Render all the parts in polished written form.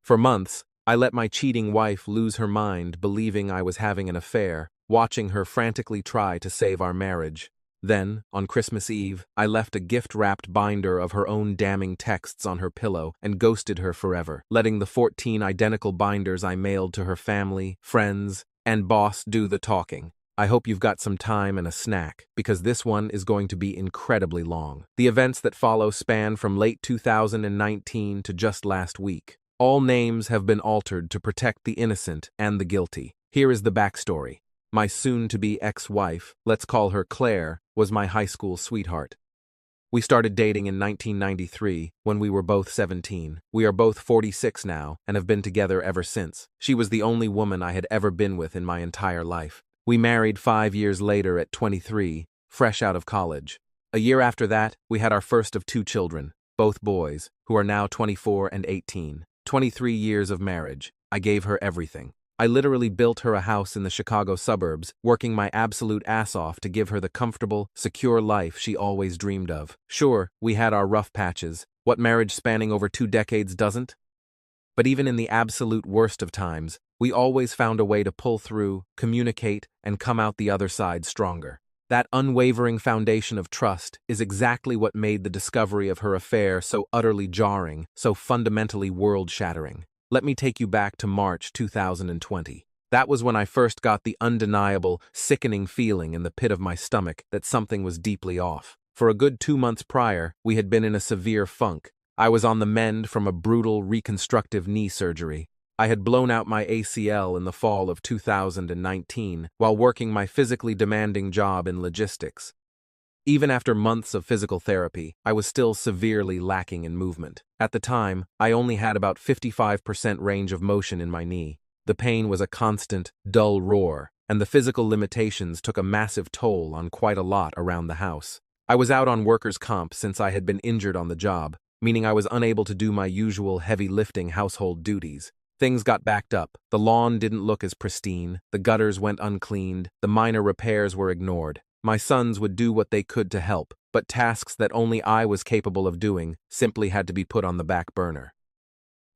For months, I let my cheating wife lose her mind, believing I was having an affair, watching her frantically try to save our marriage. Then, on Christmas Eve, I left a gift-wrapped binder of her own damning texts on her pillow and ghosted her forever, letting the 14 identical binders I mailed to her family, friends, and boss do the talking. I hope you've got some time and a snack, because this one is going to be incredibly long. The events that follow span from late 2019 to just last week. All names have been altered to protect the innocent and the guilty. Here is the backstory. My soon-to-be ex-wife, let's call her Claire, was my high school sweetheart. We started dating in 1993, when we were both 17. We are both 46 now, and have been together ever since. She was the only woman I had ever been with in my entire life. We married 5 years later at 23, fresh out of college. A year after that, we had our first of 2 children, both boys, who are now 24 and 18. 23 years of marriage. I gave her everything. I literally built her a house in the Chicago suburbs, working my absolute ass off to give her the comfortable, secure life she always dreamed of. Sure, we had our rough patches. What marriage spanning over 2 decades doesn't? But even in the absolute worst of times, we always found a way to pull through, communicate, and come out the other side stronger. That unwavering foundation of trust is exactly what made the discovery of her affair so utterly jarring, so fundamentally world-shattering. Let me take you back to March 2020. That was when I first got the undeniable, sickening feeling in the pit of my stomach that something was deeply off. For a good 2 months prior, we had been in a severe funk. I was on the mend from a brutal reconstructive knee surgery. I had blown out my ACL in the fall of 2019 while working my physically demanding job in logistics. Even after months of physical therapy, I was still severely lacking in movement. At the time, I only had about 55% range of motion in my knee. The pain was a constant, dull roar, and the physical limitations took a massive toll on quite a lot around the house. I was out on workers' comp since I had been injured on the job, meaning I was unable to do my usual heavy lifting household duties. Things got backed up. The lawn didn't look as pristine, the gutters went uncleaned, the minor repairs were ignored. My sons would do what they could to help, but tasks that only I was capable of doing simply had to be put on the back burner.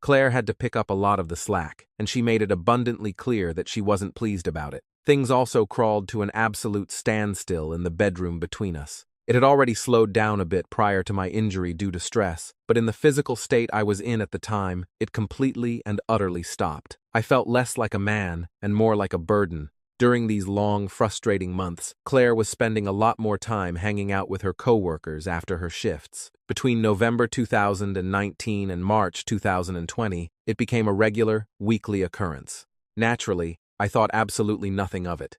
Claire had to pick up a lot of the slack, and she made it abundantly clear that she wasn't pleased about it. Things also crawled to an absolute standstill in the bedroom between us. It had already slowed down a bit prior to my injury due to stress, but in the physical state I was in at the time, it completely and utterly stopped. I felt less like a man and more like a burden. During these long, frustrating months, Claire was spending a lot more time hanging out with her coworkers after her shifts. Between November 2019 and March 2020, it became a regular, weekly occurrence. Naturally, I thought absolutely nothing of it.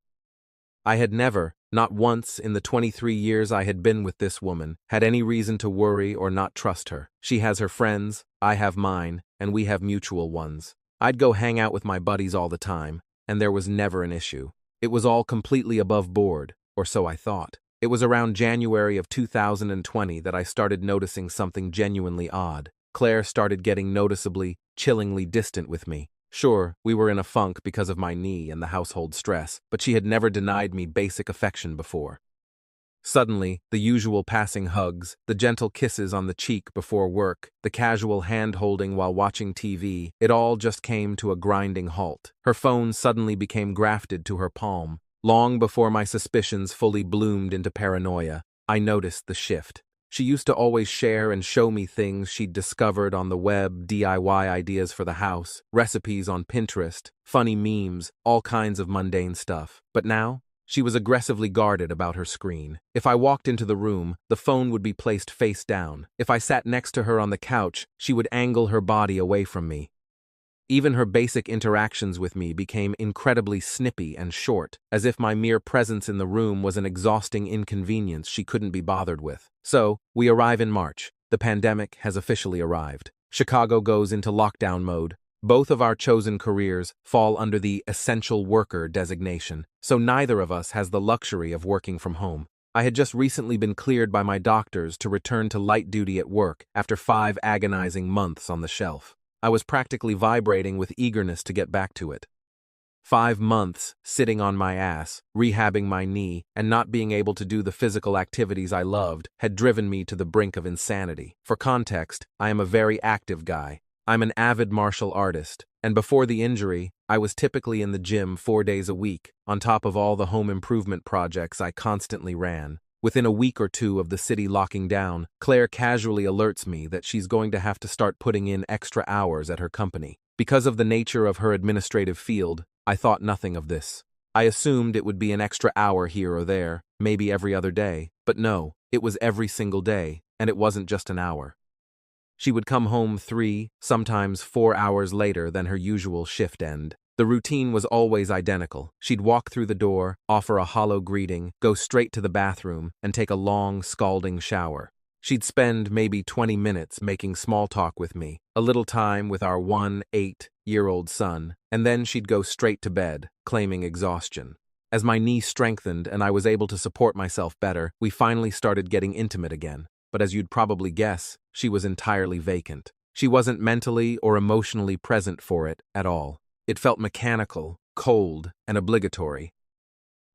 I had never, not once in the 23 years I had been with this woman, had any reason to worry or not trust her. She has her friends, I have mine, and we have mutual ones. I'd go hang out with my buddies all the time, and there was never an issue. It was all completely above board, or so I thought. It was around January of 2020 that I started noticing something genuinely odd. Claire started getting noticeably, chillingly distant with me. Sure, we were in a funk because of my knee and the household stress, but she had never denied me basic affection before. Suddenly, the usual passing hugs, the gentle kisses on the cheek before work, the casual hand-holding while watching TV, it all just came to a grinding halt. Her phone suddenly became grafted to her palm. Long before my suspicions fully bloomed into paranoia, I noticed the shift. She used to always share and show me things she'd discovered on the web, DIY ideas for the house, recipes on Pinterest, funny memes, all kinds of mundane stuff. But now, she was aggressively guarded about her screen. If I walked into the room, the phone would be placed face down. If I sat next to her on the couch, she would angle her body away from me. Even her basic interactions with me became incredibly snippy and short, as if my mere presence in the room was an exhausting inconvenience she couldn't be bothered with. So, we arrive in March. The pandemic has officially arrived. Chicago goes into lockdown mode. Both of our chosen careers fall under the essential worker designation, so neither of us has the luxury of working from home. I had just recently been cleared by my doctors to return to light duty at work after 5 agonizing months on the shelf. I was practically vibrating with eagerness to get back to it. 5 months sitting on my ass, rehabbing my knee, and not being able to do the physical activities I loved had driven me to the brink of insanity. For context, I am a very active guy. I'm an avid martial artist, and before the injury, I was typically in the gym 4 days a week, on top of all the home improvement projects I constantly ran. Within a week or two of the city locking down, Claire casually alerts me that she's going to have to start putting in extra hours at her company. Because of the nature of her administrative field, I thought nothing of this. I assumed it would be an extra hour here or there, maybe every other day, but no, it was every single day, and it wasn't just an hour. She would come home 3, sometimes 4 hours later than her usual shift end. The routine was always identical. She'd walk through the door, offer a hollow greeting, go straight to the bathroom, and take a long, scalding shower. She'd spend maybe 20 minutes making small talk with me, a little time with our 8-year-old son, and then she'd go straight to bed, claiming exhaustion. As my knee strengthened and I was able to support myself better, we finally started getting intimate again. But as you'd probably guess, she was entirely vacant. She wasn't mentally or emotionally present for it at all. It felt mechanical, cold, and obligatory.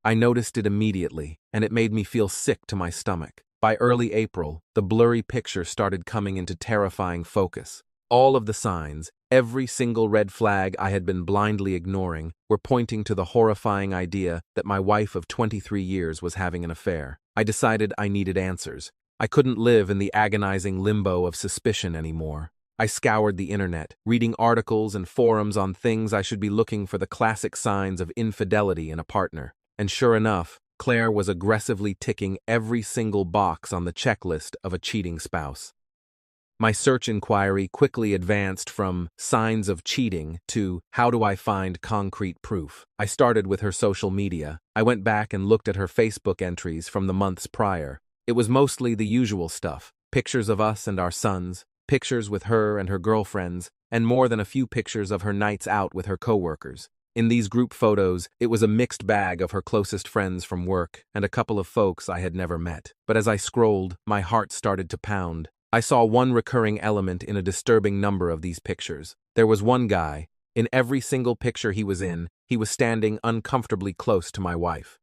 I noticed it immediately, and it made me feel sick to my stomach. By early April, the blurry picture started coming into terrifying focus. All of the signs, every single red flag I had been blindly ignoring, were pointing to the horrifying idea that my wife of 23 years was having an affair. I decided I needed answers. I couldn't live in the agonizing limbo of suspicion anymore. I scoured the internet, reading articles and forums on things I should be looking for the classic signs of infidelity in a partner. And sure enough, Claire was aggressively ticking every single box on the checklist of a cheating spouse. My search inquiry quickly advanced from signs of cheating to how do I find concrete proof. I started with her social media. I went back and looked at her Facebook entries from the months prior. It was mostly the usual stuff, pictures of us and our sons, pictures with her and her girlfriends, and more than a few pictures of her nights out with her coworkers. In these group photos, it was a mixed bag of her closest friends from work and a couple of folks I had never met. But as I scrolled, my heart started to pound. I saw one recurring element in a disturbing number of these pictures. There was one guy. In every single picture he was in, he was standing uncomfortably close to my wife.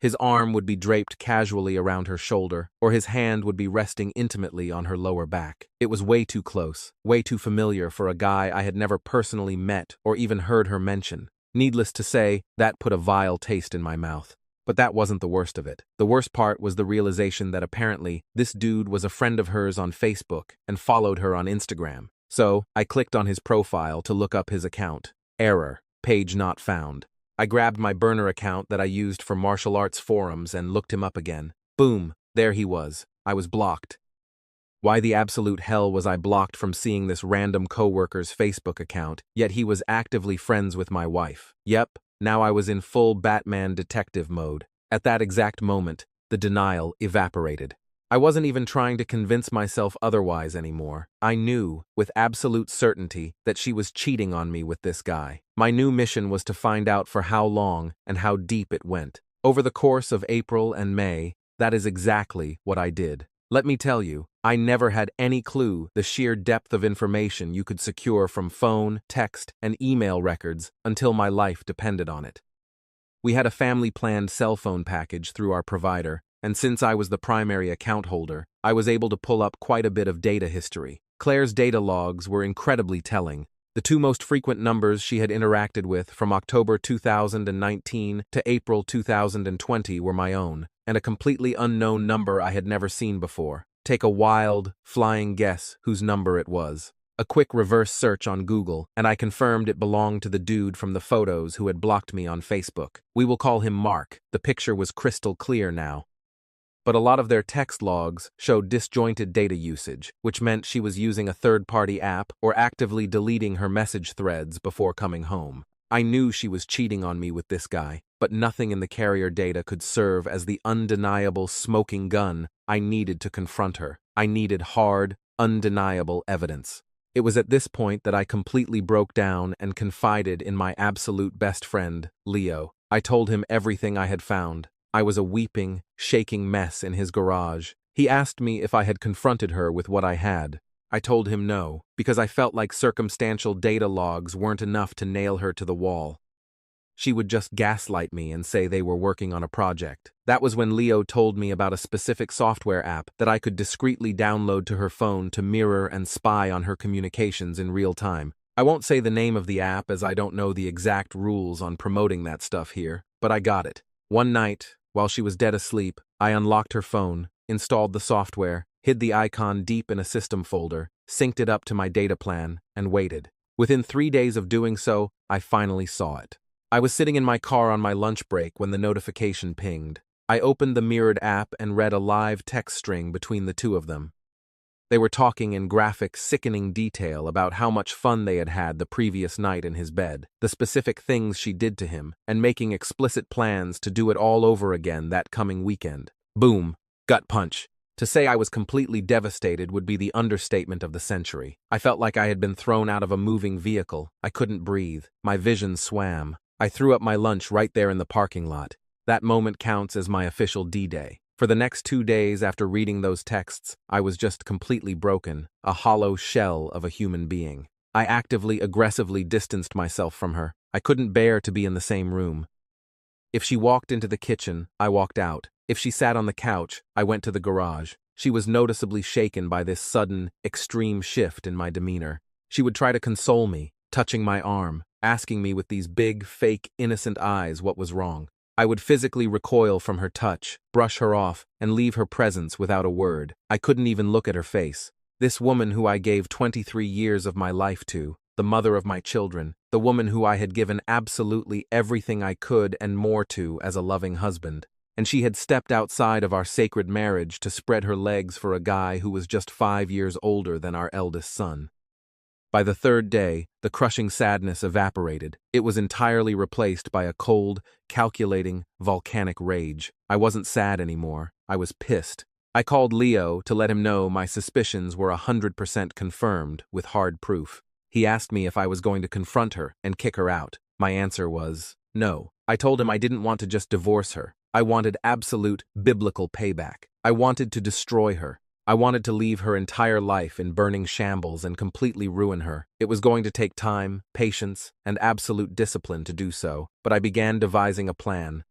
His arm would be draped casually around her shoulder, or his hand would be resting intimately on her lower back. It was way too close, way too familiar for a guy I had never personally met or even heard her mention. Needless to say, that put a vile taste in my mouth. But that wasn't the worst of it. The worst part was the realization that apparently this dude was a friend of hers on Facebook and followed her on Instagram. So I clicked on his profile to look up his account. Error. Page not found. I grabbed my burner account that I used for martial arts forums and looked him up again. Boom, there he was. I was blocked. Why the absolute hell was I blocked from seeing this random coworker's Facebook account, yet he was actively friends with my wife? Yep, now I was in full Batman detective mode. At that exact moment, the denial evaporated. I wasn't even trying to convince myself otherwise anymore. I knew, with absolute certainty, that she was cheating on me with this guy. My new mission was to find out for how long and how deep it went. Over the course of April and May, that is exactly what I did. Let me tell you, I never had any clue the sheer depth of information you could secure from phone, text, and email records until my life depended on it. We had a family-planned cell phone package through our provider, and since I was the primary account holder, I was able to pull up quite a bit of data history. Claire's data logs were incredibly telling. The two most frequent numbers she had interacted with from October 2019 to April 2020 were my own, and a completely unknown number I had never seen before. Take a wild, flying guess whose number it was. A quick reverse search on Google, and I confirmed it belonged to the dude from the photos who had blocked me on Facebook. We will call him Mark. The picture was crystal clear now. But a lot of their text logs showed disjointed data usage, which meant she was using a third-party app or actively deleting her message threads before coming home. I knew she was cheating on me with this guy, but nothing in the carrier data could serve as the undeniable smoking gun I needed to confront her. I needed hard, undeniable evidence. It was at this point that I completely broke down and confided in my absolute best friend, Leo. I told him everything I had found. I was a weeping, shaking mess in his garage. He asked me if I had confronted her with what I had. I told him no, because I felt like circumstantial data logs weren't enough to nail her to the wall. she would just gaslight me and say they were working on a project. That was when Leo told me about a specific software app that I could discreetly download to her phone to mirror and spy on her communications in real time. I won't say the name of the app as I don't know the exact rules on promoting that stuff here, but I got it. One night, while she was dead asleep, I unlocked her phone, installed the software, hid the icon deep in a system folder, synced it up to my data plan, and waited. Within 3 days of doing so, I finally saw it. I was sitting in my car on my lunch break when the notification pinged. I opened the mirrored app and read a live text string between the two of them. They were talking in graphic, sickening detail about how much fun they had had the previous night in his bed, the specific things she did to him, and making explicit plans to do it all over again that coming weekend. Boom. Gut punch. To say I was completely devastated would be the understatement of the century. I felt like I had been thrown out of a moving vehicle. I couldn't breathe. My vision swam. I threw up my lunch right there in the parking lot. That moment counts as my official D-Day. For the next 2 days after reading those texts, I was just completely broken, a hollow shell of a human being. I actively, aggressively distanced myself from her. I couldn't bear to be in the same room. If she walked into the kitchen, I walked out. If she sat on the couch, I went to the garage. She was noticeably shaken by this sudden, extreme shift in my demeanor. She would try to console me, touching my arm, asking me with these big, fake, innocent eyes what was wrong. I would physically recoil from her touch, brush her off, and leave her presence without a word. I couldn't even look at her face. This woman who I gave 23 years of my life to, the mother of my children, the woman who I had given absolutely everything I could and more to as a loving husband. And she had stepped outside of our sacred marriage to spread her legs for a guy who was just 5 years older than our eldest son. By the 3rd day, the crushing sadness evaporated. It was entirely replaced by a cold, calculating, volcanic rage. I wasn't sad anymore. I was pissed. I called Leo to let him know my suspicions were 100% confirmed with hard proof. He asked me if I was going to confront her and kick her out. My answer was no. I told him I didn't want to just divorce her. I wanted absolute, biblical payback. I wanted to destroy her. I wanted to leave her entire life in burning shambles and completely ruin her. It was going to take time, patience, and absolute discipline to do so, but I began devising a plan.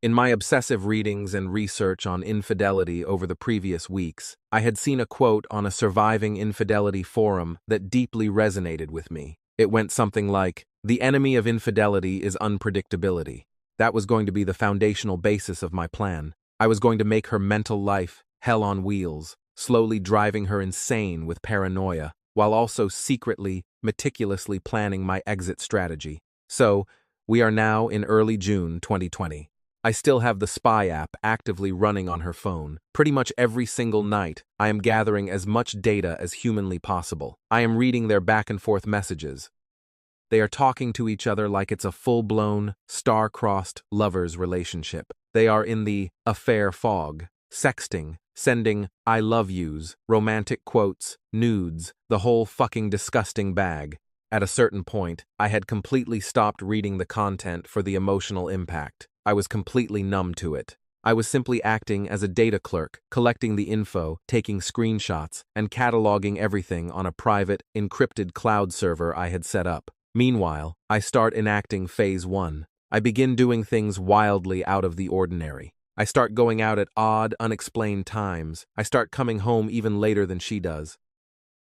In my obsessive readings and research on infidelity over the previous weeks, I had seen a quote on a surviving infidelity forum that deeply resonated with me. It went something like, "The enemy of infidelity is unpredictability." That was going to be the foundational basis of my plan. I was going to make her mental life hell on wheels, slowly driving her insane with paranoia, while also secretly, meticulously planning my exit strategy. So, we are now in early June 2020. I still have the spy app actively running on her phone. Pretty much every single night, I am gathering as much data as humanly possible. I am reading their back-and-forth messages. They are talking to each other like it's a full-blown, star-crossed lovers relationship. They are in the affair fog, sexting, sending I love yous, romantic quotes, nudes, the whole fucking disgusting bag. At a certain point, I had completely stopped reading the content for the emotional impact. I was completely numb to it. I was simply acting as a data clerk, collecting the info, taking screenshots, and cataloging everything on a private, encrypted cloud server I had set up. Meanwhile, I start enacting phase 1. I begin doing things wildly out of the ordinary. I start going out at odd, unexplained times. I start coming home even later than she does.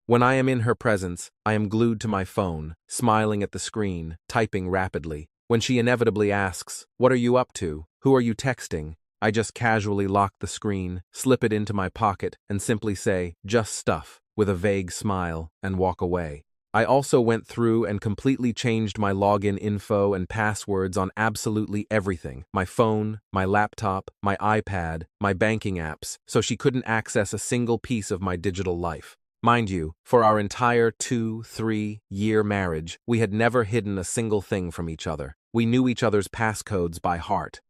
When I am in her presence, I am glued to my phone, smiling at the screen, typing rapidly. When she inevitably asks, "What are you up to? Who are you texting?" I just casually lock the screen, slip it into my pocket, and simply say, "Just stuff," with a vague smile, and walk away. I also went through and completely changed my login info and passwords on absolutely everything, my phone, my laptop, my iPad, my banking apps, so she couldn't access a single piece of my digital life. Mind you, for our entire 2-3-year marriage, we had never hidden a single thing from each other. We knew each other's passcodes by heart.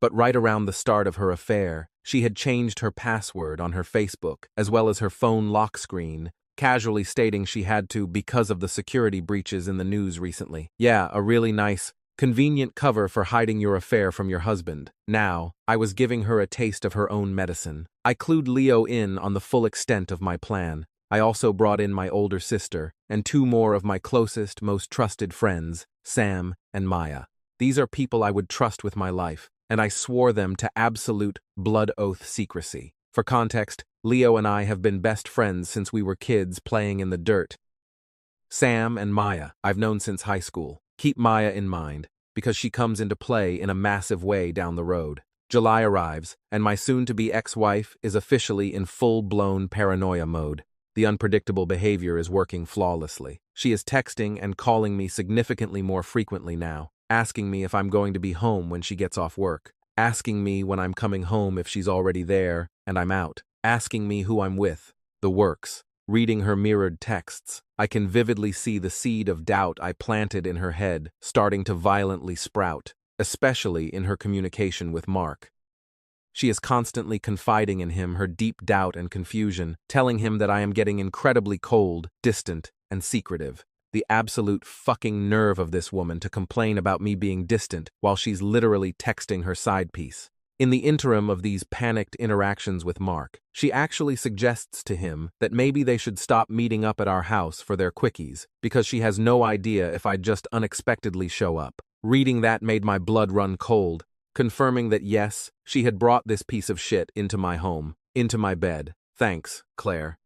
But right around the start of her affair, she had changed her password on her Facebook, as well as her phone lock screen, casually stating she had to because of the security breaches in the news recently. Yeah, a really nice, convenient cover for hiding your affair from your husband. Now, I was giving her a taste of her own medicine. I clued Leo in on the full extent of my plan. I also brought in my older sister and 2 more of my closest, most trusted friends, Sam and Maya. These are people I would trust with my life, and I swore them to absolute blood oath secrecy. For context, Leo and I have been best friends since we were kids playing in the dirt. Sam and Maya, I've known since high school. Keep Maya in mind, because she comes into play in a massive way down the road. July arrives, and my soon-to-be ex-wife is officially in full-blown paranoia mode. The unpredictable behavior is working flawlessly. She is texting and calling me significantly more frequently now, asking me if I'm going to be home when she gets off work, asking me when I'm coming home if she's already there and I'm out, asking me who I'm with, the works. Reading her mirrored texts, I can vividly see the seed of doubt I planted in her head starting to violently sprout, especially in her communication with Mark. She is constantly confiding in him her deep doubt and confusion, telling him that I am getting incredibly cold, distant, and secretive. The absolute fucking nerve of this woman to complain about me being distant while she's literally texting her side piece. In the interim of these panicked interactions with Mark, she actually suggests to him that maybe they should stop meeting up at our house for their quickies, because she has no idea if I'd just unexpectedly show up. Reading that made my blood run cold, confirming that yes, she had brought this piece of shit into my home, into my bed. Thanks, Claire.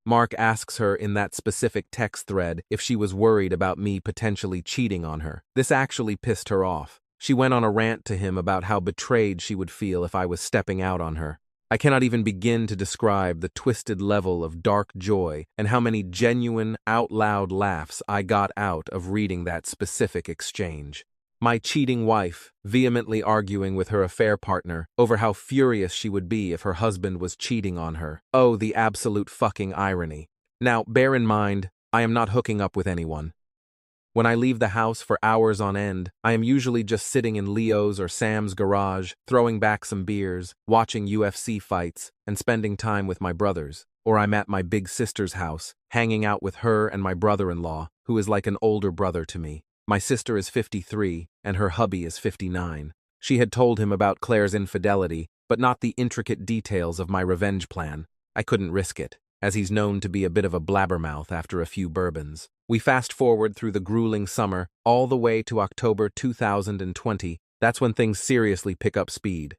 Mark asks her in that specific text thread if she was worried about me potentially cheating on her. This actually pissed her off. She went on a rant to him about how betrayed she would feel if I was stepping out on her. I cannot even begin to describe the twisted level of dark joy and how many genuine, out-loud laughs I got out of reading that specific exchange. My cheating wife, vehemently arguing with her affair partner over how furious she would be if her husband was cheating on her. Oh, the absolute fucking irony. Now, bear in mind, I am not hooking up with anyone. When I leave the house for hours on end, I am usually just sitting in Leo's or Sam's garage, throwing back some beers, watching UFC fights, and spending time with my brothers. Or I'm at my big sister's house, hanging out with her and my brother-in-law, who is like an older brother to me. My sister is 53, and her hubby is 59. She had told him about Claire's infidelity, but not the intricate details of my revenge plan. I couldn't risk it, as he's known to be a bit of a blabbermouth after a few bourbons. We fast forward through the grueling summer, all the way to October 2020. That's when things seriously pick up speed.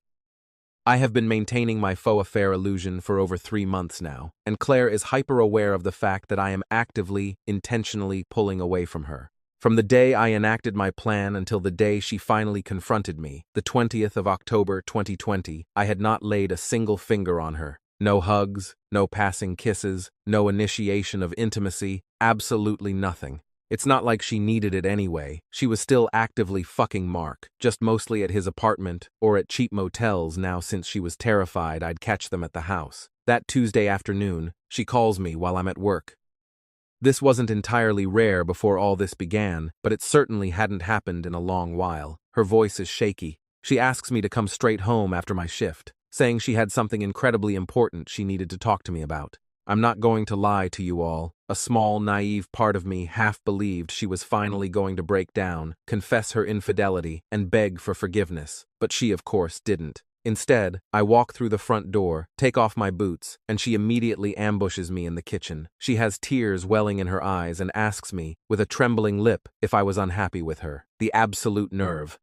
I have been maintaining my faux affair illusion for over 3 months now, and Claire is hyper-aware of the fact that I am actively, intentionally pulling away from her. From the day I enacted my plan until the day she finally confronted me, the 20th of October 2020, I had not laid a single finger on her. No hugs, no passing kisses, no initiation of intimacy, absolutely nothing. It's not like she needed it anyway. She was still actively fucking Mark, just mostly at his apartment or at cheap motels now since she was terrified I'd catch them at the house. That Tuesday afternoon, she calls me while I'm at work. This wasn't entirely rare before all this began, but it certainly hadn't happened in a long while. Her voice is shaky. She asks me to come straight home after my shift, saying she had something incredibly important she needed to talk to me about. I'm not going to lie to you all. A small, naive part of me half believed she was finally going to break down, confess her infidelity, and beg for forgiveness, but she of course didn't. Instead, I walk through the front door, take off my boots, and she immediately ambushes me in the kitchen. She has tears welling in her eyes and asks me, with a trembling lip, if I was unhappy with her. The absolute nerve.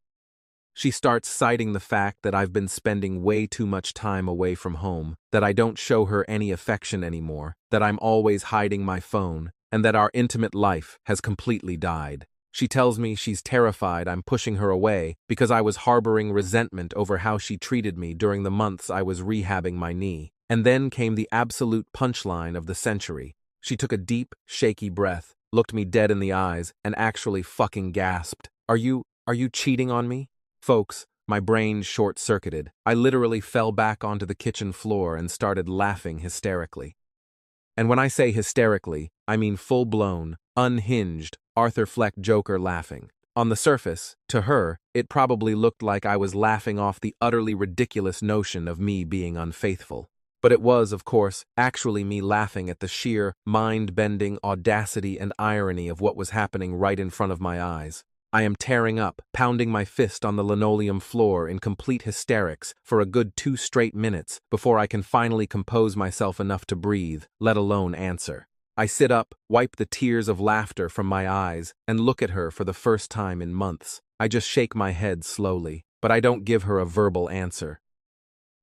She starts citing the fact that I've been spending way too much time away from home, that I don't show her any affection anymore, that I'm always hiding my phone, and that our intimate life has completely died. She tells me she's terrified I'm pushing her away because I was harboring resentment over how she treated me during the months I was rehabbing my knee. And then came the absolute punchline of the century. She took a deep, shaky breath, looked me dead in the eyes, and actually fucking gasped. Are you cheating on me? Folks, my brain short-circuited. I literally fell back onto the kitchen floor and started laughing hysterically. And when I say hysterically, I mean full-blown, unhinged, Arthur Fleck Joker laughing. On the surface, to her, it probably looked like I was laughing off the utterly ridiculous notion of me being unfaithful. But it was, of course, actually me laughing at the sheer, mind-bending audacity and irony of what was happening right in front of my eyes. I am tearing up, pounding my fist on the linoleum floor in complete hysterics for a good 2 straight minutes before I can finally compose myself enough to breathe, let alone answer. I sit up, wipe the tears of laughter from my eyes, and look at her for the first time in months. I just shake my head slowly, but I don't give her a verbal answer.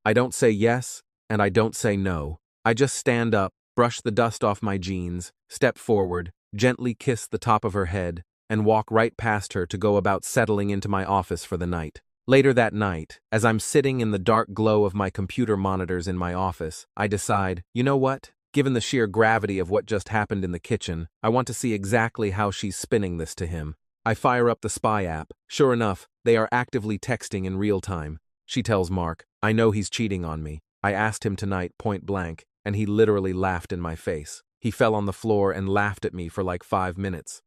I don't say yes, and I don't say no. I just stand up, brush the dust off my jeans, step forward, gently kiss the top of her head, and walk right past her to go about settling into my office for the night. Later that night, as I'm sitting in the dark glow of my computer monitors in my office, I decide, you know what? Given the sheer gravity of what just happened in the kitchen, I want to see exactly how she's spinning this to him. I fire up the spy app. Sure enough, they are actively texting in real time. She tells Mark, I know he's cheating on me. I asked him tonight point blank, and he literally laughed in my face. He fell on the floor and laughed at me for like 5 minutes.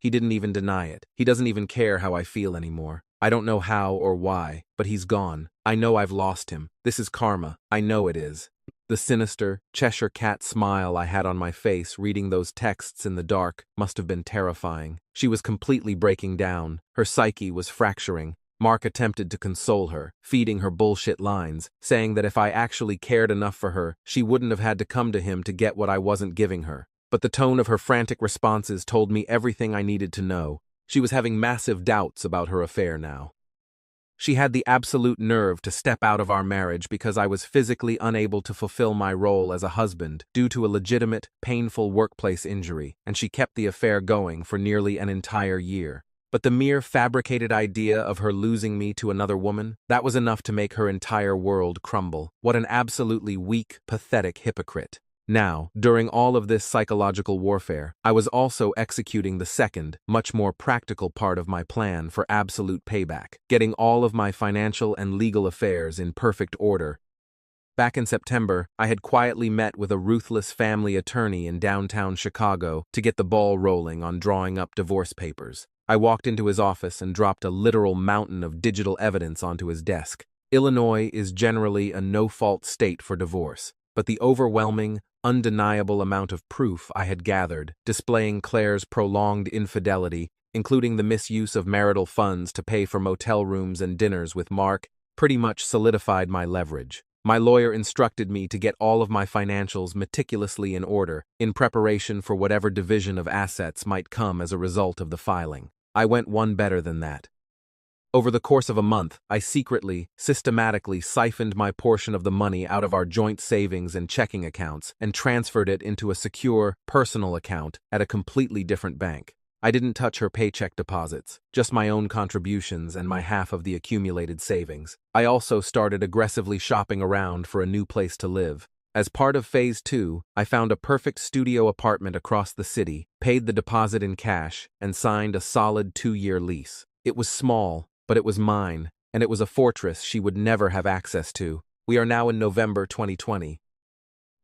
He didn't even deny it. He doesn't even care how I feel anymore. I don't know how or why, but he's gone. I know I've lost him. This is karma. I know it is. The sinister, Cheshire cat smile I had on my face reading those texts in the dark must have been terrifying. She was completely breaking down. Her psyche was fracturing. Mark attempted to console her, feeding her bullshit lines, saying that if I actually cared enough for her, she wouldn't have had to come to him to get what I wasn't giving her. But the tone of her frantic responses told me everything I needed to know. She was having massive doubts about her affair now. She had the absolute nerve to step out of our marriage because I was physically unable to fulfill my role as a husband due to a legitimate, painful workplace injury, and she kept the affair going for nearly an entire year. But the mere fabricated idea of her losing me to another woman, that was enough to make her entire world crumble. What an absolutely weak, pathetic hypocrite. Now, during all of this psychological warfare, I was also executing the second, much more practical part of my plan for absolute payback, getting all of my financial and legal affairs in perfect order. Back in September, I had quietly met with a ruthless family attorney in downtown Chicago to get the ball rolling on drawing up divorce papers. I walked into his office and dropped a literal mountain of digital evidence onto his desk. Illinois is generally a no-fault state for divorce, but the overwhelming, undeniable amount of proof I had gathered, displaying Claire's prolonged infidelity, including the misuse of marital funds to pay for motel rooms and dinners with Mark, pretty much solidified my leverage. My lawyer instructed me to get all of my financials meticulously in order, in preparation for whatever division of assets might come as a result of the filing. I went one better than that. Over the course of a month, I secretly, systematically siphoned my portion of the money out of our joint savings and checking accounts and transferred it into a secure, personal account at a completely different bank. I didn't touch her paycheck deposits, just my own contributions and my half of the accumulated savings. I also started aggressively shopping around for a new place to live. As part of Phase 2, I found a perfect studio apartment across the city, paid the deposit in cash, and signed a solid 2-year lease. It was small, but it was mine, and it was a fortress she would never have access to. We are now in November 2020.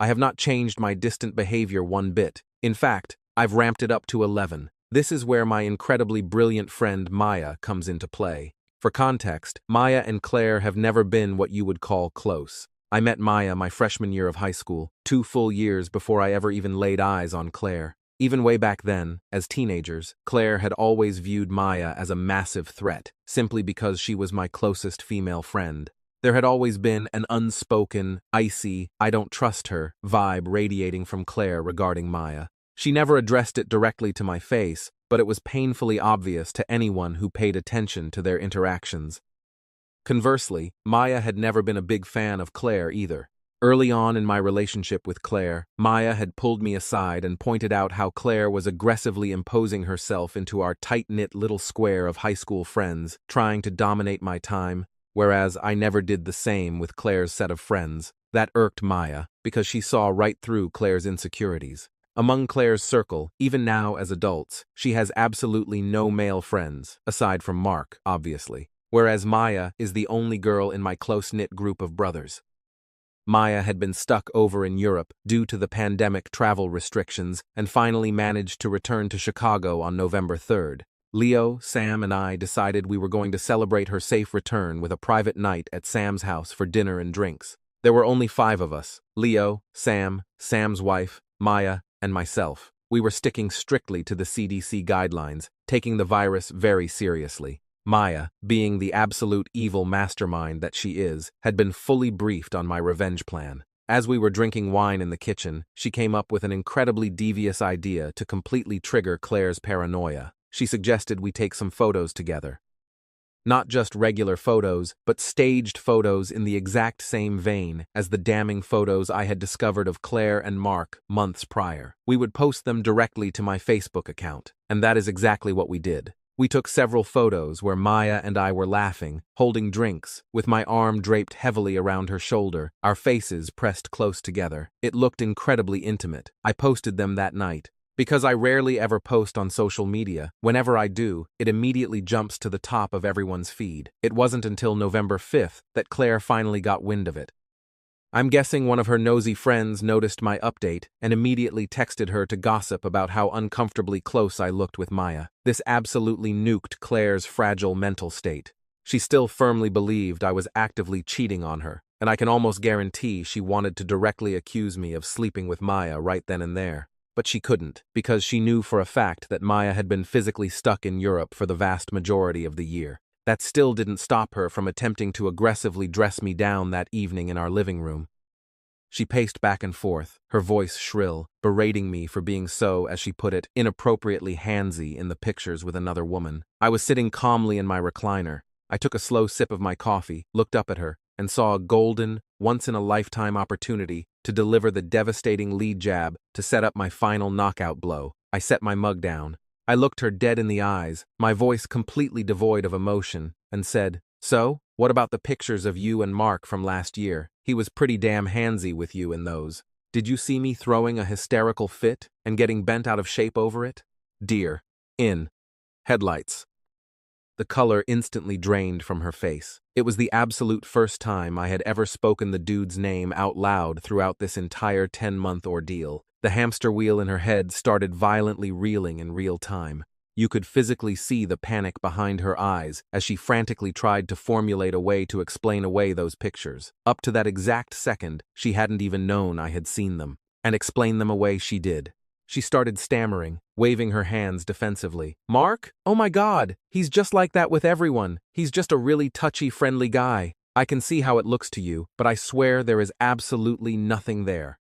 I have not changed my distant behavior one bit. In fact, I've ramped it up to 11. This is where my incredibly brilliant friend Maya comes into play. For context, Maya and Claire have never been what you would call close. I met Maya my freshman year of high school, 2 full years before I ever even laid eyes on Claire. Even way back then, as teenagers, Claire had always viewed Maya as a massive threat, simply because she was my closest female friend. There had always been an unspoken, icy, I don't trust her vibe radiating from Claire regarding Maya. She never addressed it directly to my face, but it was painfully obvious to anyone who paid attention to their interactions. Conversely, Maya had never been a big fan of Claire either. Early on in my relationship with Claire, Maya had pulled me aside and pointed out how Claire was aggressively imposing herself into our tight-knit little square of high school friends, trying to dominate my time, whereas I never did the same with Claire's set of friends. That irked Maya, because she saw right through Claire's insecurities. Among Claire's circle, even now as adults, she has absolutely no male friends, aside from Mark, obviously, whereas Maya is the only girl in my close-knit group of brothers. Maya had been stuck over in Europe due to the pandemic travel restrictions and finally managed to return to Chicago on November 3rd. Leo, Sam, and I decided we were going to celebrate her safe return with a private night at Sam's house for dinner and drinks. There were only 5 of us: Leo, Sam, Sam's wife, Maya, and myself. We were sticking strictly to the CDC guidelines, taking the virus very seriously. Maya, being the absolute evil mastermind that she is, had been fully briefed on my revenge plan. As we were drinking wine in the kitchen, she came up with an incredibly devious idea to completely trigger Claire's paranoia. She suggested we take some photos together. Not just regular photos, but staged photos in the exact same vein as the damning photos I had discovered of Claire and Mark months prior. We would post them directly to my Facebook account, and that is exactly what we did. We took several photos where Maya and I were laughing, holding drinks, with my arm draped heavily around her shoulder, our faces pressed close together. It looked incredibly intimate. I posted them that night. Because I rarely ever post on social media, whenever I do, it immediately jumps to the top of everyone's feed. It wasn't until November 5th that Claire finally got wind of it. I'm guessing one of her nosy friends noticed my update and immediately texted her to gossip about how uncomfortably close I looked with Maya. This absolutely nuked Claire's fragile mental state. She still firmly believed I was actively cheating on her, and I can almost guarantee she wanted to directly accuse me of sleeping with Maya right then and there. But she couldn't, because she knew for a fact that Maya had been physically stuck in Europe for the vast majority of the year. That still didn't stop her from attempting to aggressively dress me down that evening in our living room. She paced back and forth, her voice shrill, berating me for being so, as she put it, inappropriately handsy in the pictures with another woman. I was sitting calmly in my recliner. I took a slow sip of my coffee, looked up at her, and saw a golden, once-in-a-lifetime opportunity to deliver the devastating lead jab to set up my final knockout blow. I set my mug down. I looked her dead in the eyes, my voice completely devoid of emotion, and said, "So, what about the pictures of you and Mark from last year? He was pretty damn handsy with you in those. Did you see me throwing a hysterical fit and getting bent out of shape over it?" Deer. In. Headlights. The color instantly drained from her face. It was the absolute first time I had ever spoken the dude's name out loud throughout this entire 10-month ordeal. The hamster wheel in her head started violently reeling in real time. You could physically see the panic behind her eyes as she frantically tried to formulate a way to explain away those pictures. Up to that exact second, she hadn't even known I had seen them. And explain them away she did. She started stammering, waving her hands defensively. "Mark? Oh my God, he's just like that with everyone. He's just a really touchy, friendly guy. I can see how it looks to you, but I swear there is absolutely nothing there.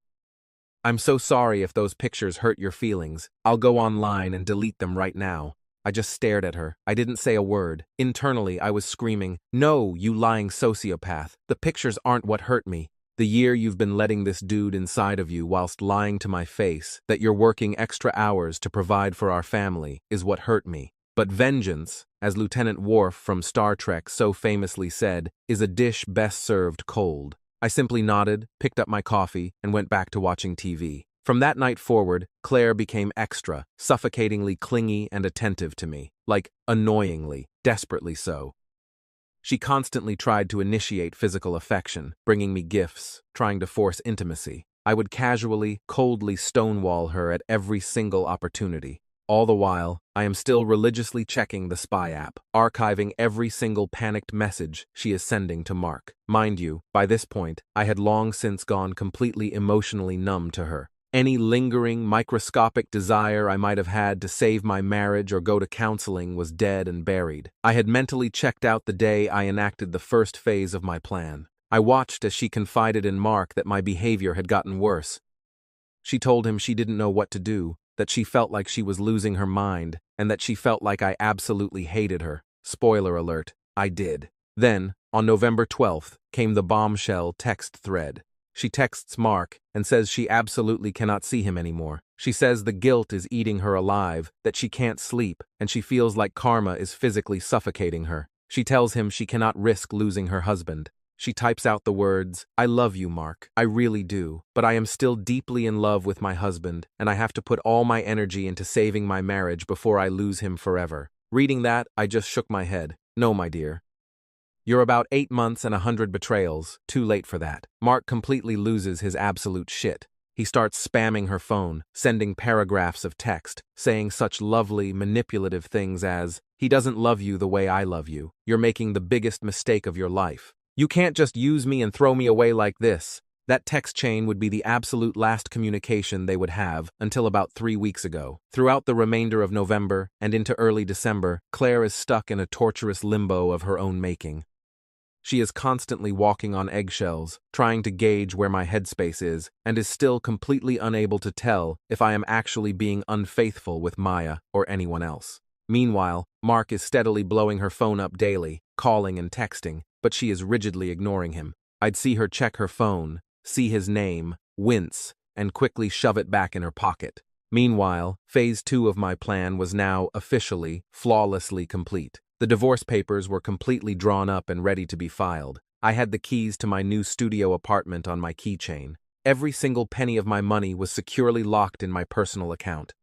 I'm so sorry if those pictures hurt your feelings. I'll go online and delete them right now." I just stared at her. I didn't say a word. Internally, I was screaming, "No, you lying sociopath. The pictures aren't what hurt me. The year you've been letting this dude inside of you whilst lying to my face that you're working extra hours to provide for our family is what hurt me. But vengeance, as Lieutenant Worf from Star Trek so famously said, is a dish best served cold." I simply nodded, picked up my coffee, and went back to watching TV. From that night forward, Claire became extra, suffocatingly clingy and attentive to me, like annoyingly, desperately so. She constantly tried to initiate physical affection, bringing me gifts, trying to force intimacy. I would casually, coldly stonewall her at every single opportunity. All the while, I am still religiously checking the spy app, archiving every single panicked message she is sending to Mark. Mind you, by this point, I had long since gone completely emotionally numb to her. Any lingering, microscopic desire I might have had to save my marriage or go to counseling was dead and buried. I had mentally checked out the day I enacted the first phase of my plan. I watched as she confided in Mark that my behavior had gotten worse. She told him she didn't know what to do, that she felt like she was losing her mind, and that she felt like I absolutely hated her. Spoiler alert, I did. Then, on November 12th, came the bombshell text thread. She texts Mark and says she absolutely cannot see him anymore. She says the guilt is eating her alive, that she can't sleep, and she feels like karma is physically suffocating her. She tells him she cannot risk losing her husband. She types out the words, "I love you, Mark. I really do. But I am still deeply in love with my husband, and I have to put all my energy into saving my marriage before I lose him forever." Reading that, I just shook my head. "No, my dear. You're about 8 months and 100 betrayals. Too late for that." Mark completely loses his absolute shit. He starts spamming her phone, sending paragraphs of text, saying such lovely, manipulative things as, "He doesn't love you the way I love you. You're making the biggest mistake of your life. You can't just use me and throw me away like this." That text chain would be the absolute last communication they would have until about 3 weeks ago. Throughout the remainder of November and into early December, Claire is stuck in a torturous limbo of her own making. She is constantly walking on eggshells, trying to gauge where my headspace is, and is still completely unable to tell if I am actually being unfaithful with Maya or anyone else. Meanwhile, Mark is steadily blowing her phone up daily, calling and texting, but she is rigidly ignoring him. I'd see her check her phone, see his name, wince, and quickly shove it back in her pocket. Meanwhile, phase 2 of my plan was now officially, flawlessly complete. The divorce papers were completely drawn up and ready to be filed. I had the keys to my new studio apartment on my keychain. Every single penny of my money was securely locked in my personal account.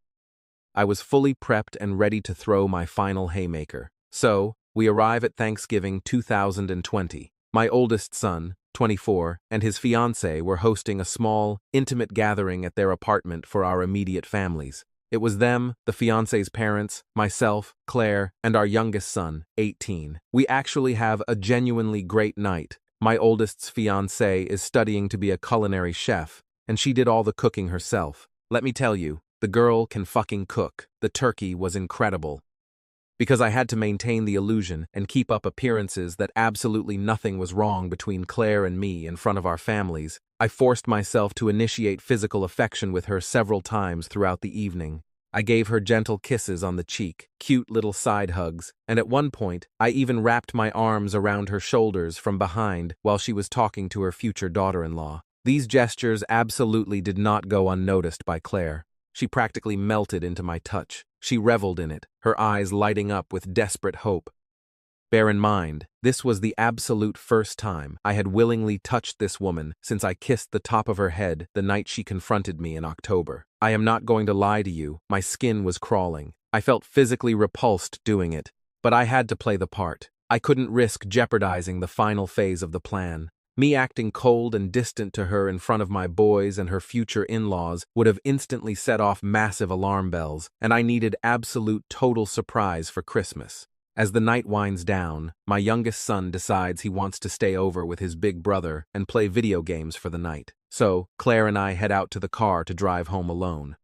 I was fully prepped and ready to throw my final haymaker. So, we arrive at Thanksgiving 2020. My oldest son, 24, and his fiancée were hosting a small, intimate gathering at their apartment for our immediate families. It was them, the fiancé's parents, myself, Claire, and our youngest son, 18. We actually have a genuinely great night. My oldest's fiancée is studying to be a culinary chef, and she did all the cooking herself. Let me tell you, the girl can fucking cook. The turkey was incredible. Because I had to maintain the illusion and keep up appearances that absolutely nothing was wrong between Claire and me in front of our families, I forced myself to initiate physical affection with her several times throughout the evening. I gave her gentle kisses on the cheek, cute little side hugs, and at one point, I even wrapped my arms around her shoulders from behind while she was talking to her future daughter-in-law. These gestures absolutely did not go unnoticed by Claire. She practically melted into my touch. She reveled in it, her eyes lighting up with desperate hope. Bear in mind, this was the absolute first time I had willingly touched this woman since I kissed the top of her head the night she confronted me in October. I am not going to lie to you, my skin was crawling. I felt physically repulsed doing it, but I had to play the part. I couldn't risk jeopardizing the final phase of the plan. Me acting cold and distant to her in front of my boys and her future in-laws would have instantly set off massive alarm bells, and I needed absolute total surprise for Christmas. As the night winds down, my youngest son decides he wants to stay over with his big brother and play video games for the night. So, Claire and I head out to the car to drive home alone.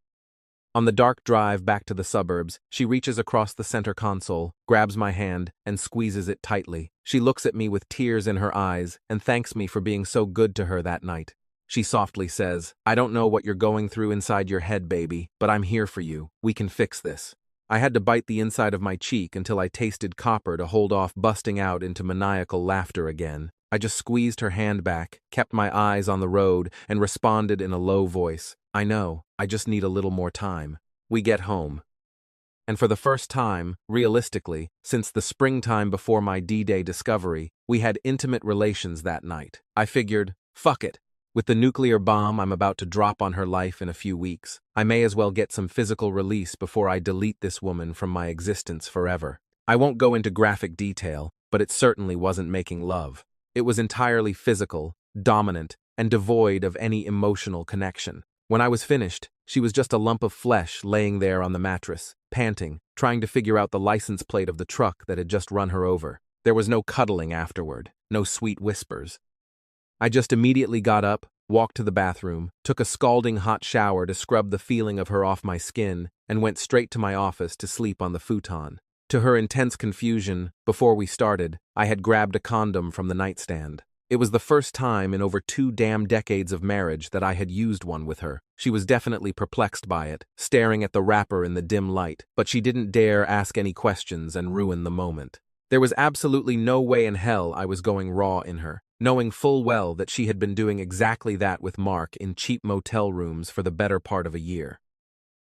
On the dark drive back to the suburbs, she reaches across the center console, grabs my hand, and squeezes it tightly. She looks at me with tears in her eyes and thanks me for being so good to her that night. She softly says, "I don't know what you're going through inside your head, baby, but I'm here for you. We can fix this." I had to bite the inside of my cheek until I tasted copper to hold off busting out into maniacal laughter again. I just squeezed her hand back, kept my eyes on the road, and responded in a low voice, "I know, I just need a little more time." We get home. And for the first time, realistically, since the springtime before my D-Day discovery, we had intimate relations that night. I figured, fuck it. With the nuclear bomb I'm about to drop on her life in a few weeks, I may as well get some physical release before I delete this woman from my existence forever. I won't go into graphic detail, but it certainly wasn't making love. It was entirely physical, dominant, and devoid of any emotional connection. When I was finished, she was just a lump of flesh laying there on the mattress, panting, trying to figure out the license plate of the truck that had just run her over. There was no cuddling afterward, no sweet whispers. I just immediately got up, walked to the bathroom, took a scalding hot shower to scrub the feeling of her off my skin, and went straight to my office to sleep on the futon. To her intense confusion, before we started, I had grabbed a condom from the nightstand. It was the first time in over 2 damn decades of marriage that I had used one with her. She was definitely perplexed by it, staring at the wrapper in the dim light, but she didn't dare ask any questions and ruin the moment. There was absolutely no way in hell I was going raw in her, knowing full well that she had been doing exactly that with Mark in cheap motel rooms for the better part of a year.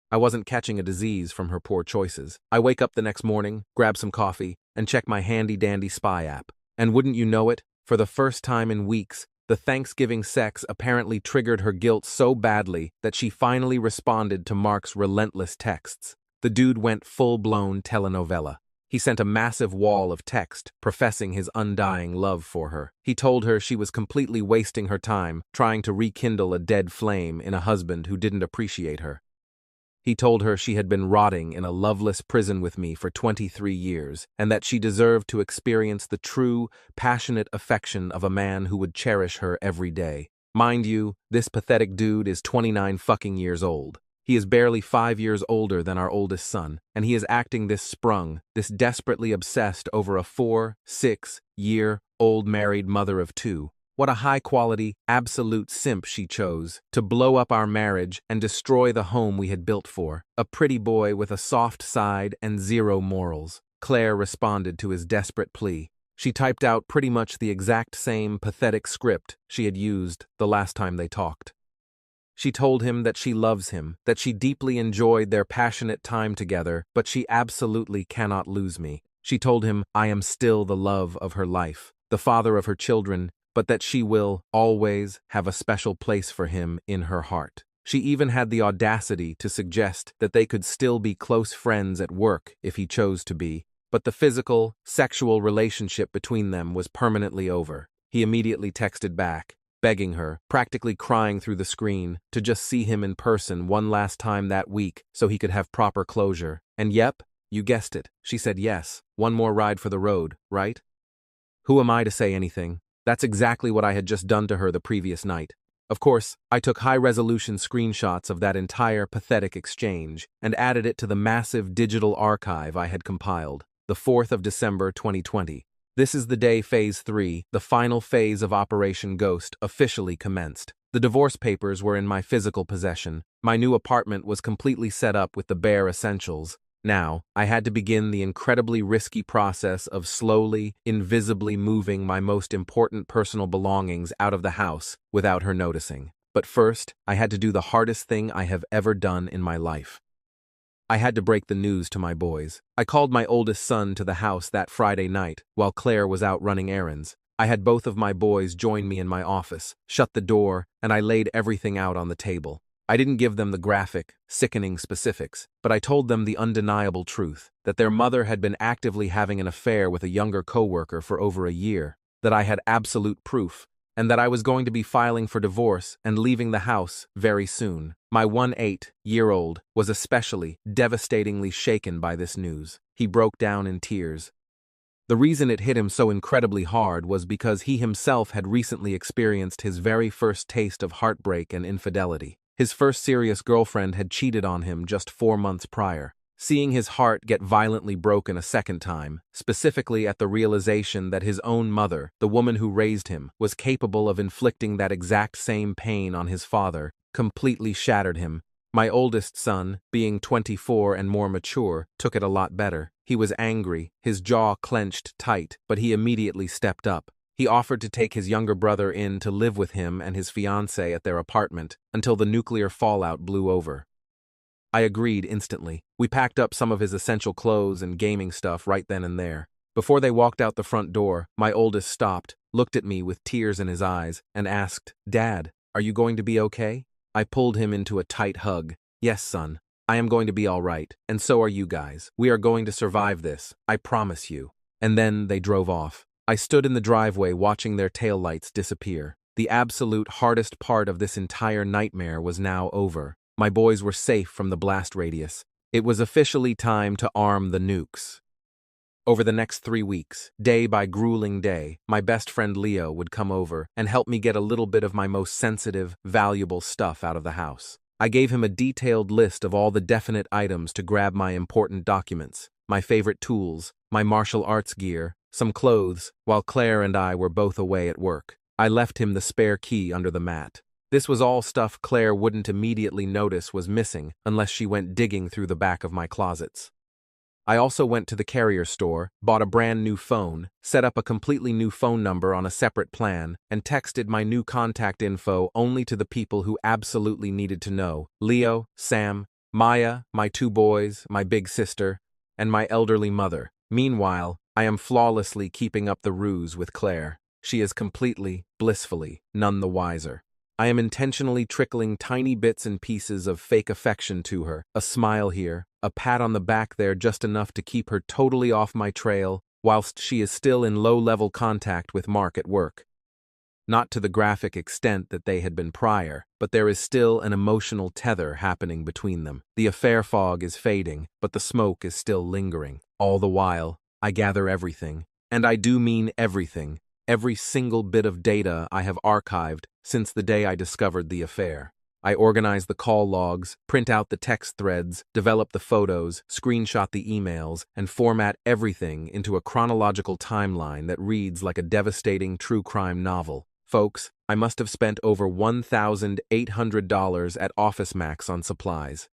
I wasn't catching a disease from her poor choices. I wake up the next morning, grab some coffee, and check my handy-dandy spy app. And wouldn't you know it, for the first time in weeks, the Thanksgiving sex apparently triggered her guilt so badly that she finally responded to Mark's relentless texts. The dude went full-blown telenovela. He sent a massive wall of text, professing his undying love for her. He told her she was completely wasting her time, trying to rekindle a dead flame in a husband who didn't appreciate her. He told her she had been rotting in a loveless prison with me for 23 years, and that she deserved to experience the true, passionate affection of a man who would cherish her every day. Mind you, this pathetic dude is 29 fucking years old. He is barely 5 years older than our oldest son, and he is acting this sprung, this desperately obsessed over a 4-6-year old married mother of two. What a high-quality, absolute simp she chose to blow up our marriage and destroy the home we had built for. A pretty boy with a soft side and zero morals. Claire responded to his desperate plea. She typed out pretty much the exact same pathetic script she had used the last time they talked. She told him that she loves him, that she deeply enjoyed their passionate time together, but she absolutely cannot lose me. She told him I am still the love of her life, the father of her children, but that she will always have a special place for him in her heart. She even had the audacity to suggest that they could still be close friends at work if he chose to be, but the physical, sexual relationship between them was permanently over. He immediately texted back, begging her, practically crying through the screen, to just see him in person one last time that week so he could have proper closure. And yep, you guessed it, she said yes, one more ride for the road, right? Who am I to say anything? That's exactly what I had just done to her the previous night. Of course, I took high-resolution screenshots of that entire pathetic exchange and added it to the massive digital archive I had compiled. The 4th of December 2020. This is the day Phase 3, the final phase of Operation Ghost, officially commenced. The divorce papers were in my physical possession. My new apartment was completely set up with the bare essentials. Now, I had to begin the incredibly risky process of slowly, invisibly moving my most important personal belongings out of the house without her noticing. But first, I had to do the hardest thing I have ever done in my life. I had to break the news to my boys. I called my oldest son to the house that Friday night while Claire was out running errands. I had both of my boys join me in my office, shut the door, and I laid everything out on the table. I didn't give them the graphic, sickening specifics, but I told them the undeniable truth, that their mother had been actively having an affair with a younger coworker for over a year, that I had absolute proof, and that I was going to be filing for divorce and leaving the house very soon. My 18-year-old was especially devastatingly shaken by this news. He broke down in tears. The reason it hit him so incredibly hard was because he himself had recently experienced his very first taste of heartbreak and infidelity. His first serious girlfriend had cheated on him just 4 months prior. Seeing his heart get violently broken a second time, specifically at the realization that his own mother, the woman who raised him, was capable of inflicting that exact same pain on his father, completely shattered him. My oldest son, being 24 and more mature, took it a lot better. He was angry, his jaw clenched tight, but he immediately stepped up. He offered to take his younger brother in to live with him and his fiancée at their apartment until the nuclear fallout blew over. I agreed instantly. We packed up some of his essential clothes and gaming stuff right then and there. Before they walked out the front door, my oldest stopped, looked at me with tears in his eyes, and asked, "Dad, are you going to be okay?" I pulled him into a tight hug. "Yes, son. I am going to be all right, and so are you guys. We are going to survive this, I promise you." And then they drove off. I stood in the driveway watching their taillights disappear. The absolute hardest part of this entire nightmare was now over. My boys were safe from the blast radius. It was officially time to arm the nukes. Over the next 3 weeks, day by grueling day, my best friend Leo would come over and help me get a little bit of my most sensitive, valuable stuff out of the house. I gave him a detailed list of all the definite items to grab my important documents, my favorite tools, my martial arts gear, some clothes, while Claire and I were both away at work. I left him the spare key under the mat. This was all stuff Claire wouldn't immediately notice was missing unless she went digging through the back of my closets. I also went to the carrier store, bought a brand new phone, set up a completely new phone number on a separate plan, and texted my new contact info only to the people who absolutely needed to know: Leo, Sam, Maya, my 2 boys, my big sister, and my elderly mother. Meanwhile, I am flawlessly keeping up the ruse with Claire. She is completely, blissfully, none the wiser. I am intentionally trickling tiny bits and pieces of fake affection to her, a smile here, a pat on the back there, just enough to keep her totally off my trail, whilst she is still in low-level contact with Mark at work. Not to the graphic extent that they had been prior, but there is still an emotional tether happening between them. The affair fog is fading, but the smoke is still lingering. All the while, I gather everything, and I do mean everything, every single bit of data I have archived since the day I discovered the affair. I organize the call logs, print out the text threads, develop the photos, screenshot the emails, and format everything into a chronological timeline that reads like a devastating true crime novel. Folks, I must have spent over $1,800 at OfficeMax on supplies.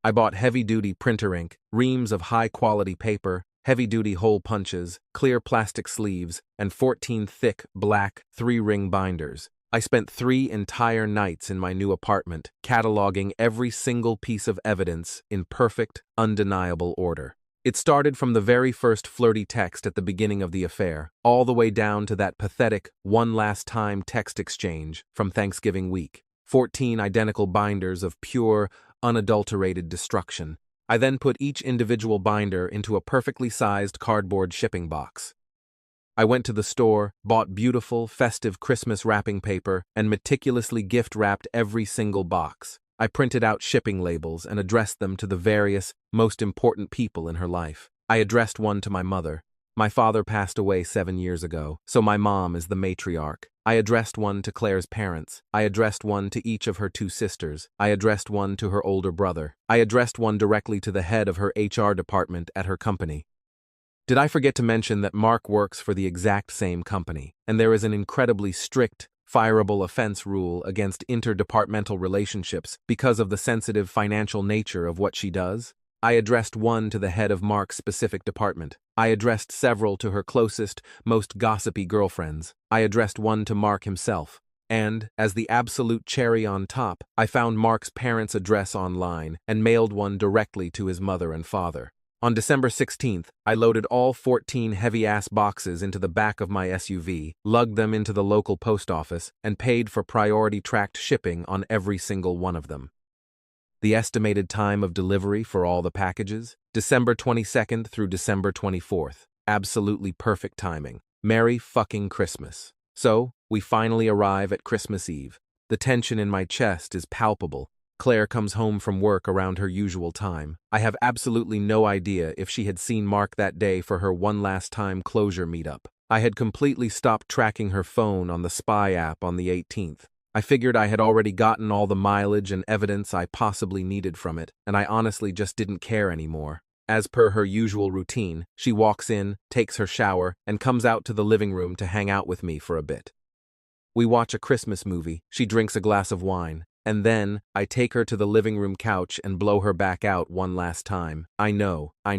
I bought heavy-duty printer ink, reams of high-quality paper, heavy-duty hole punches, clear plastic sleeves, and 14 thick, black, 3-ring binders. I spent 3 entire nights in my new apartment, cataloging every single piece of evidence in perfect, undeniable order. It started from the very first flirty text at the beginning of the affair, all the way down to that pathetic, one last time text exchange from Thanksgiving week. 14 identical binders of pure, unadulterated destruction. I then put each individual binder into a perfectly sized cardboard shipping box. I went to the store, bought beautiful, festive Christmas wrapping paper, and meticulously gift-wrapped every single box. I printed out shipping labels and addressed them to the various, most important people in her life. I addressed one to my mother. My father passed away 7 years ago, so my mom is the matriarch. I addressed one to Claire's parents. I addressed one to each of her 2 sisters. I addressed one to her older brother. I addressed one directly to the head of her HR department at her company. Did I forget to mention that Mark works for the exact same company, and there is an incredibly strict, fireable offense rule against interdepartmental relationships because of the sensitive financial nature of what she does? I addressed one to the head of Mark's specific department. I addressed several to her closest, most gossipy girlfriends. I addressed one to Mark himself. And, as the absolute cherry on top, I found Mark's parents' address online and mailed one directly to his mother and father. On December 16th, I loaded all 14 heavy-ass boxes into the back of my SUV, lugged them into the local post office, and paid for priority-tracked shipping on every single one of them. The estimated time of delivery for all the packages? December 22nd through December 24th. Absolutely perfect timing. Merry fucking Christmas. So, we finally arrive at Christmas Eve. The tension in my chest is palpable. Claire comes home from work around her usual time. I have absolutely no idea if she had seen Mark that day for her one last time closure meetup. I had completely stopped tracking her phone on the spy app on the 18th. I figured I had already gotten all the mileage and evidence I possibly needed from it, and I honestly just didn't care anymore. As per her usual routine, she walks in, takes her shower, and comes out to the living room to hang out with me for a bit. We watch a Christmas movie, she drinks a glass of wine, and then I take her to the living room couch and blow her back out one last time. I know, I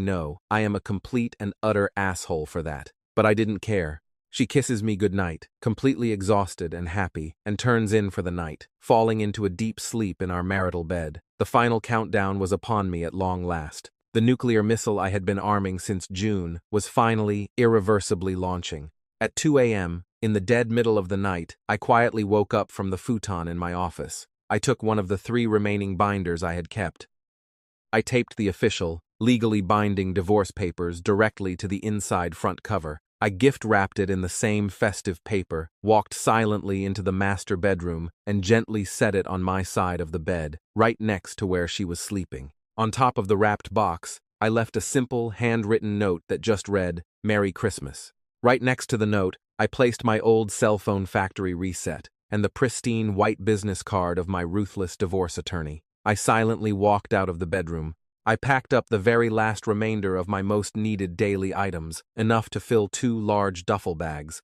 am a complete and utter asshole for that, but I didn't care. She kisses me goodnight, completely exhausted and happy, and turns in for the night, falling into a deep sleep in our marital bed. The final countdown was upon me at long last. The nuclear missile I had been arming since June was finally, irreversibly launching. At 2 a.m., in the dead middle of the night, I quietly woke up from the futon in my office. I took one of the 3 remaining binders I had kept. I taped the official, legally binding divorce papers directly to the inside front cover. I gift-wrapped it in the same festive paper, walked silently into the master bedroom, and gently set it on my side of the bed, right next to where she was sleeping. On top of the wrapped box, I left a simple, handwritten note that just read, "Merry Christmas." Right next to the note, I placed my old cell phone factory reset and the pristine white business card of my ruthless divorce attorney. I silently walked out of the bedroom. I packed up the very last remainder of my most needed daily items, enough to fill 2 large duffel bags.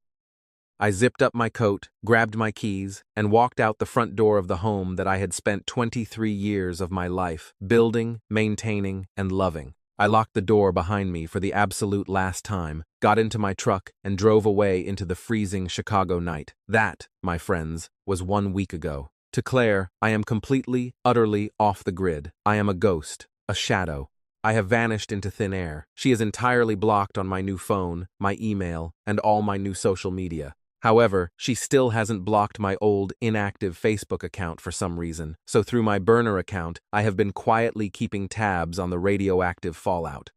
I zipped up my coat, grabbed my keys, and walked out the front door of the home that I had spent 23 years of my life building, maintaining, and loving. I locked the door behind me for the absolute last time, got into my truck, and drove away into the freezing Chicago night. That, my friends, was 1 week ago. To Claire, I am completely, utterly off the grid. I am a ghost, a shadow. I have vanished into thin air. She is entirely blocked on my new phone, my email, and all my new social media. However, she still hasn't blocked my old, inactive Facebook account for some reason, so through my burner account, I have been quietly keeping tabs on the radioactive fallout.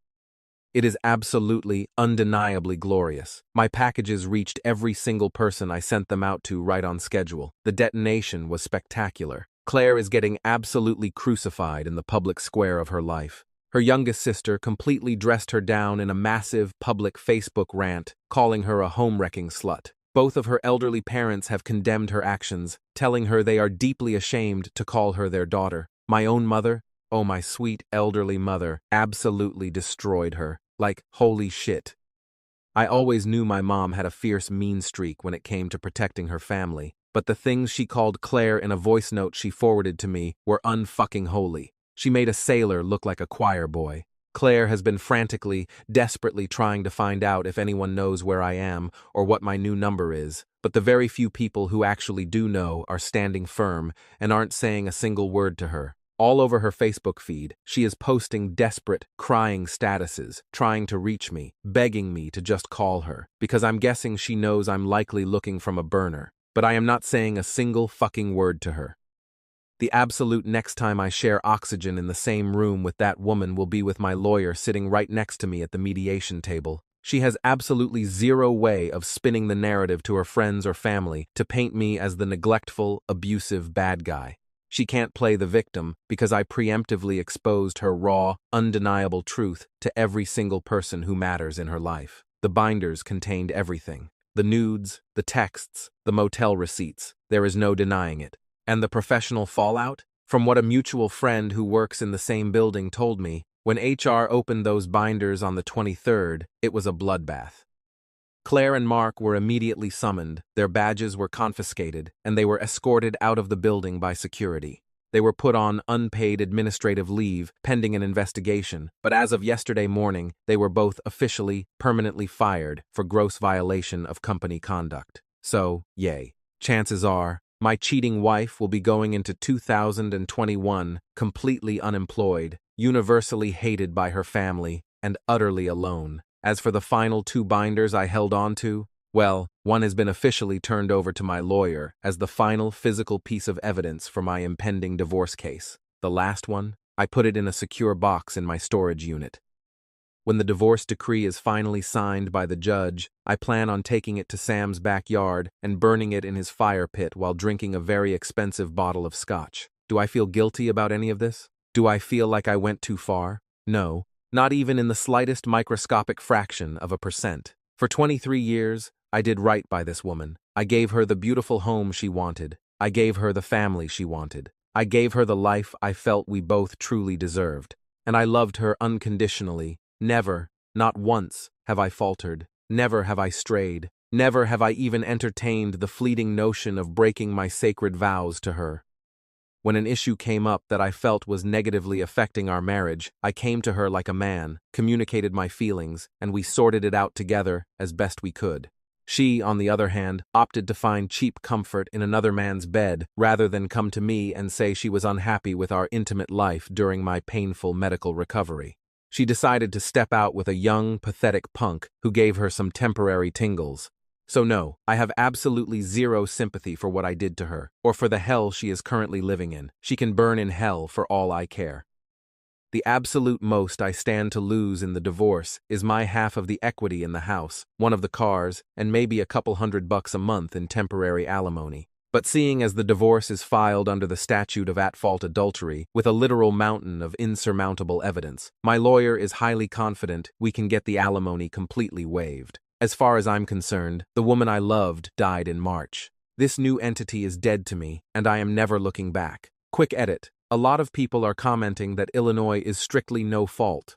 It is absolutely, undeniably glorious. My packages reached every single person I sent them out to right on schedule. The detonation was spectacular. Claire is getting absolutely crucified in the public square of her life. Her youngest sister completely dressed her down in a massive public Facebook rant, calling her a home-wrecking slut. Both of her elderly parents have condemned her actions, telling her they are deeply ashamed to call her their daughter. My own mother, oh my sweet elderly mother, absolutely destroyed her. Like, holy shit. I always knew my mom had a fierce mean streak when it came to protecting her family, but the things she called Claire in a voice note she forwarded to me were unfucking holy. She made a sailor look like a choir boy. Claire has been frantically, desperately trying to find out if anyone knows where I am or what my new number is, but the very few people who actually do know are standing firm and aren't saying a single word to her. All over her Facebook feed, she is posting desperate, crying statuses, trying to reach me, begging me to just call her, because I'm guessing she knows I'm likely looking from a burner, but I am not saying a single fucking word to her. The absolute next time I share oxygen in the same room with that woman will be with my lawyer sitting right next to me at the mediation table. She has absolutely zero way of spinning the narrative to her friends or family to paint me as the neglectful, abusive bad guy. She can't play the victim because I preemptively exposed her raw, undeniable truth to every single person who matters in her life. The binders contained everything. The nudes, the texts, the motel receipts. There is no denying it. And the professional fallout? From what a mutual friend who works in the same building told me, when HR opened those binders on the 23rd, it was a bloodbath. Claire and Mark were immediately summoned, their badges were confiscated, and they were escorted out of the building by security. They were put on unpaid administrative leave pending an investigation, but as of yesterday morning, they were both officially, permanently fired for gross violation of company conduct. So, yay. Chances are, my cheating wife will be going into 2021 completely unemployed, universally hated by her family, and utterly alone. As for the final 2 binders I held on to, well, one has been officially turned over to my lawyer as the final physical piece of evidence for my impending divorce case. The last one, I put it in a secure box in my storage unit. When the divorce decree is finally signed by the judge, I plan on taking it to Sam's backyard and burning it in his fire pit while drinking a very expensive bottle of scotch. Do I feel guilty about any of this? Do I feel like I went too far? No. Not even in the slightest microscopic fraction of a percent. For 23 years, I did right by this woman. I gave her the beautiful home she wanted. I gave her the family she wanted. I gave her the life I felt we both truly deserved. And I loved her unconditionally. Never, not once, have I faltered. Never have I strayed. Never have I even entertained the fleeting notion of breaking my sacred vows to her. When an issue came up that I felt was negatively affecting our marriage, I came to her like a man, communicated my feelings, and we sorted it out together as best we could. She, on the other hand, opted to find cheap comfort in another man's bed rather than come to me and say she was unhappy with our intimate life during my painful medical recovery. She decided to step out with a young, pathetic punk who gave her some temporary tingles. So no, I have absolutely zero sympathy for what I did to her, or for the hell she is currently living in. She can burn in hell for all I care. The absolute most I stand to lose in the divorce is my half of the equity in the house, one of the cars, and maybe a couple $100 a month in temporary alimony. But seeing as the divorce is filed under the statute of at-fault adultery, with a literal mountain of insurmountable evidence, my lawyer is highly confident we can get the alimony completely waived. As far as I'm concerned, the woman I loved died in March. This new entity is dead to me, and I am never looking back. Quick edit. A lot of people are commenting that Illinois is strictly no fault.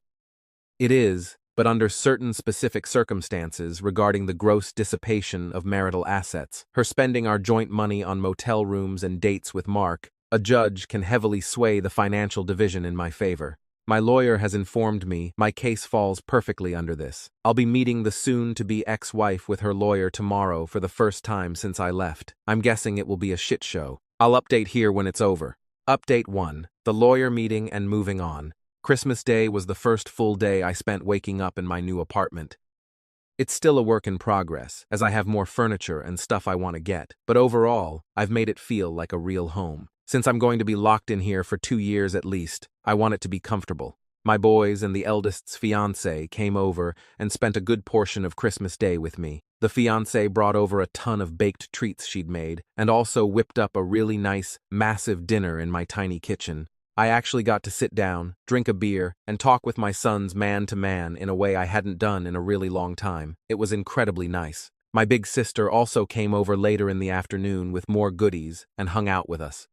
It is, but under certain specific circumstances regarding the gross dissipation of marital assets, her spending our joint money on motel rooms and dates with Mark, a judge can heavily sway the financial division in my favor. My lawyer has informed me my case falls perfectly under this. I'll be meeting the soon-to-be ex-wife with her lawyer tomorrow for the first time since I left. I'm guessing it will be a shit show. I'll update here when it's over. Update 1. The lawyer meeting and moving on. Christmas Day was the first full day I spent waking up in my new apartment. It's still a work in progress, as I have more furniture and stuff I want to get, but overall, I've made it feel like a real home. Since I'm going to be locked in here for 2 years at least, I want it to be comfortable. My boys and the eldest's fiancé came over and spent a good portion of Christmas Day with me. The fiancé brought over a ton of baked treats she'd made, and also whipped up a really nice, massive dinner in my tiny kitchen. I actually got to sit down, drink a beer, and talk with my sons man to man in a way I hadn't done in a really long time. It was incredibly nice. My big sister also came over later in the afternoon with more goodies and hung out with us.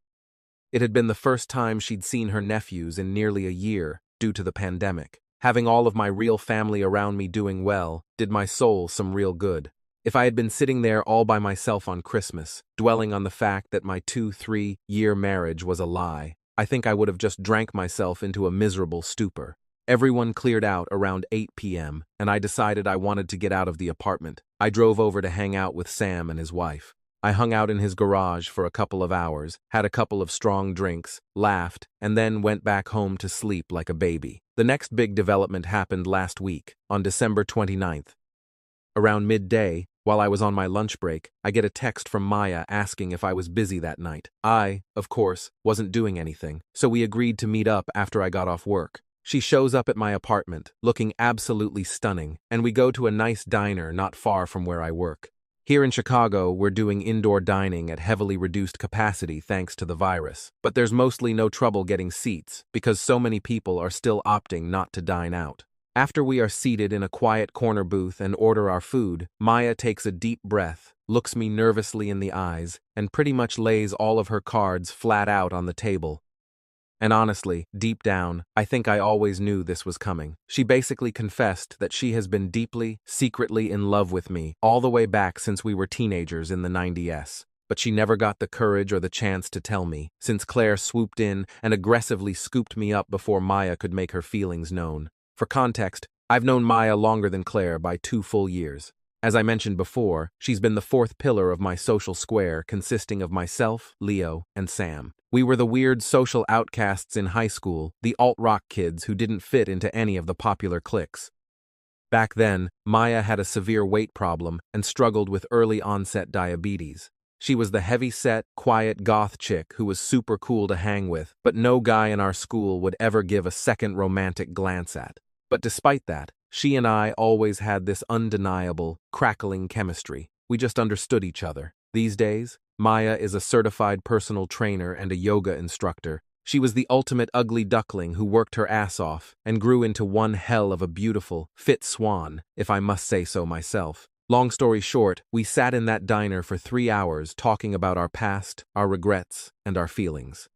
It had been the first time she'd seen her nephews in nearly a year due to the pandemic. Having all of my real family around me doing well did my soul some real good. If I had been sitting there all by myself on Christmas, dwelling on the fact that my 2-3 year marriage was a lie, I think I would have just drank myself into a miserable stupor. Everyone cleared out around 8 p.m., and I decided I wanted to get out of the apartment. I drove over to hang out with Sam and his wife. I hung out in his garage for a couple of hours, had a couple of strong drinks, laughed, and then went back home to sleep like a baby. The next big development happened last week, on December 29th. Around midday, while I was on my lunch break, I get a text from Maya asking if I was busy that night. I, of course, wasn't doing anything, so we agreed to meet up after I got off work. She shows up at my apartment, looking absolutely stunning, and we go to a nice diner not far from where I work. Here in Chicago, we're doing indoor dining at heavily reduced capacity thanks to the virus, but there's mostly no trouble getting seats because so many people are still opting not to dine out. After we are seated in a quiet corner booth and order our food, Maya takes a deep breath, looks me nervously in the eyes, and pretty much lays all of her cards flat out on the table. And honestly, deep down, I think I always knew this was coming. She basically confessed that she has been deeply, secretly in love with me all the way back since we were teenagers in the 90s. But she never got the courage or the chance to tell me, since Claire swooped in and aggressively scooped me up before Maya could make her feelings known. For context, I've known Maya longer than Claire by 2 full years. As I mentioned before, she's been the fourth pillar of my social square consisting of myself, Leo, and Sam. We were the weird social outcasts in high school, the alt-rock kids who didn't fit into any of the popular cliques. Back then, Maya had a severe weight problem and struggled with early-onset diabetes. She was the heavy-set, quiet goth chick who was super cool to hang with, but no guy in our school would ever give a second romantic glance at. But despite that, she and I always had this undeniable, crackling chemistry. We just understood each other. These days, Maya is a certified personal trainer and a yoga instructor. She was the ultimate ugly duckling who worked her ass off and grew into one hell of a beautiful, fit swan, if I must say so myself. Long story short, we sat in that diner for 3 hours talking about our past, our regrets, and our feelings.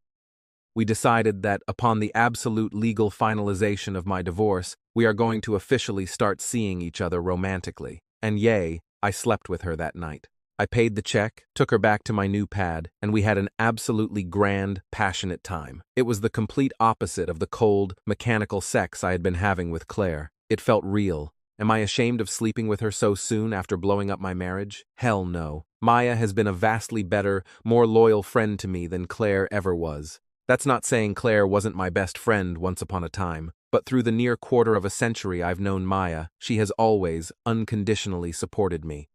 We decided that upon the absolute legal finalization of my divorce, we are going to officially start seeing each other romantically. And yay, I slept with her that night. I paid the check, took her back to my new pad, and we had an absolutely grand, passionate time. It was the complete opposite of the cold, mechanical sex I had been having with Claire. It felt real. Am I ashamed of sleeping with her so soon after blowing up my marriage? Hell no. Maya has been a vastly better, more loyal friend to me than Claire ever was. That's not saying Claire wasn't my best friend once upon a time, but through the near quarter of a century I've known Maya, she has always, unconditionally supported me.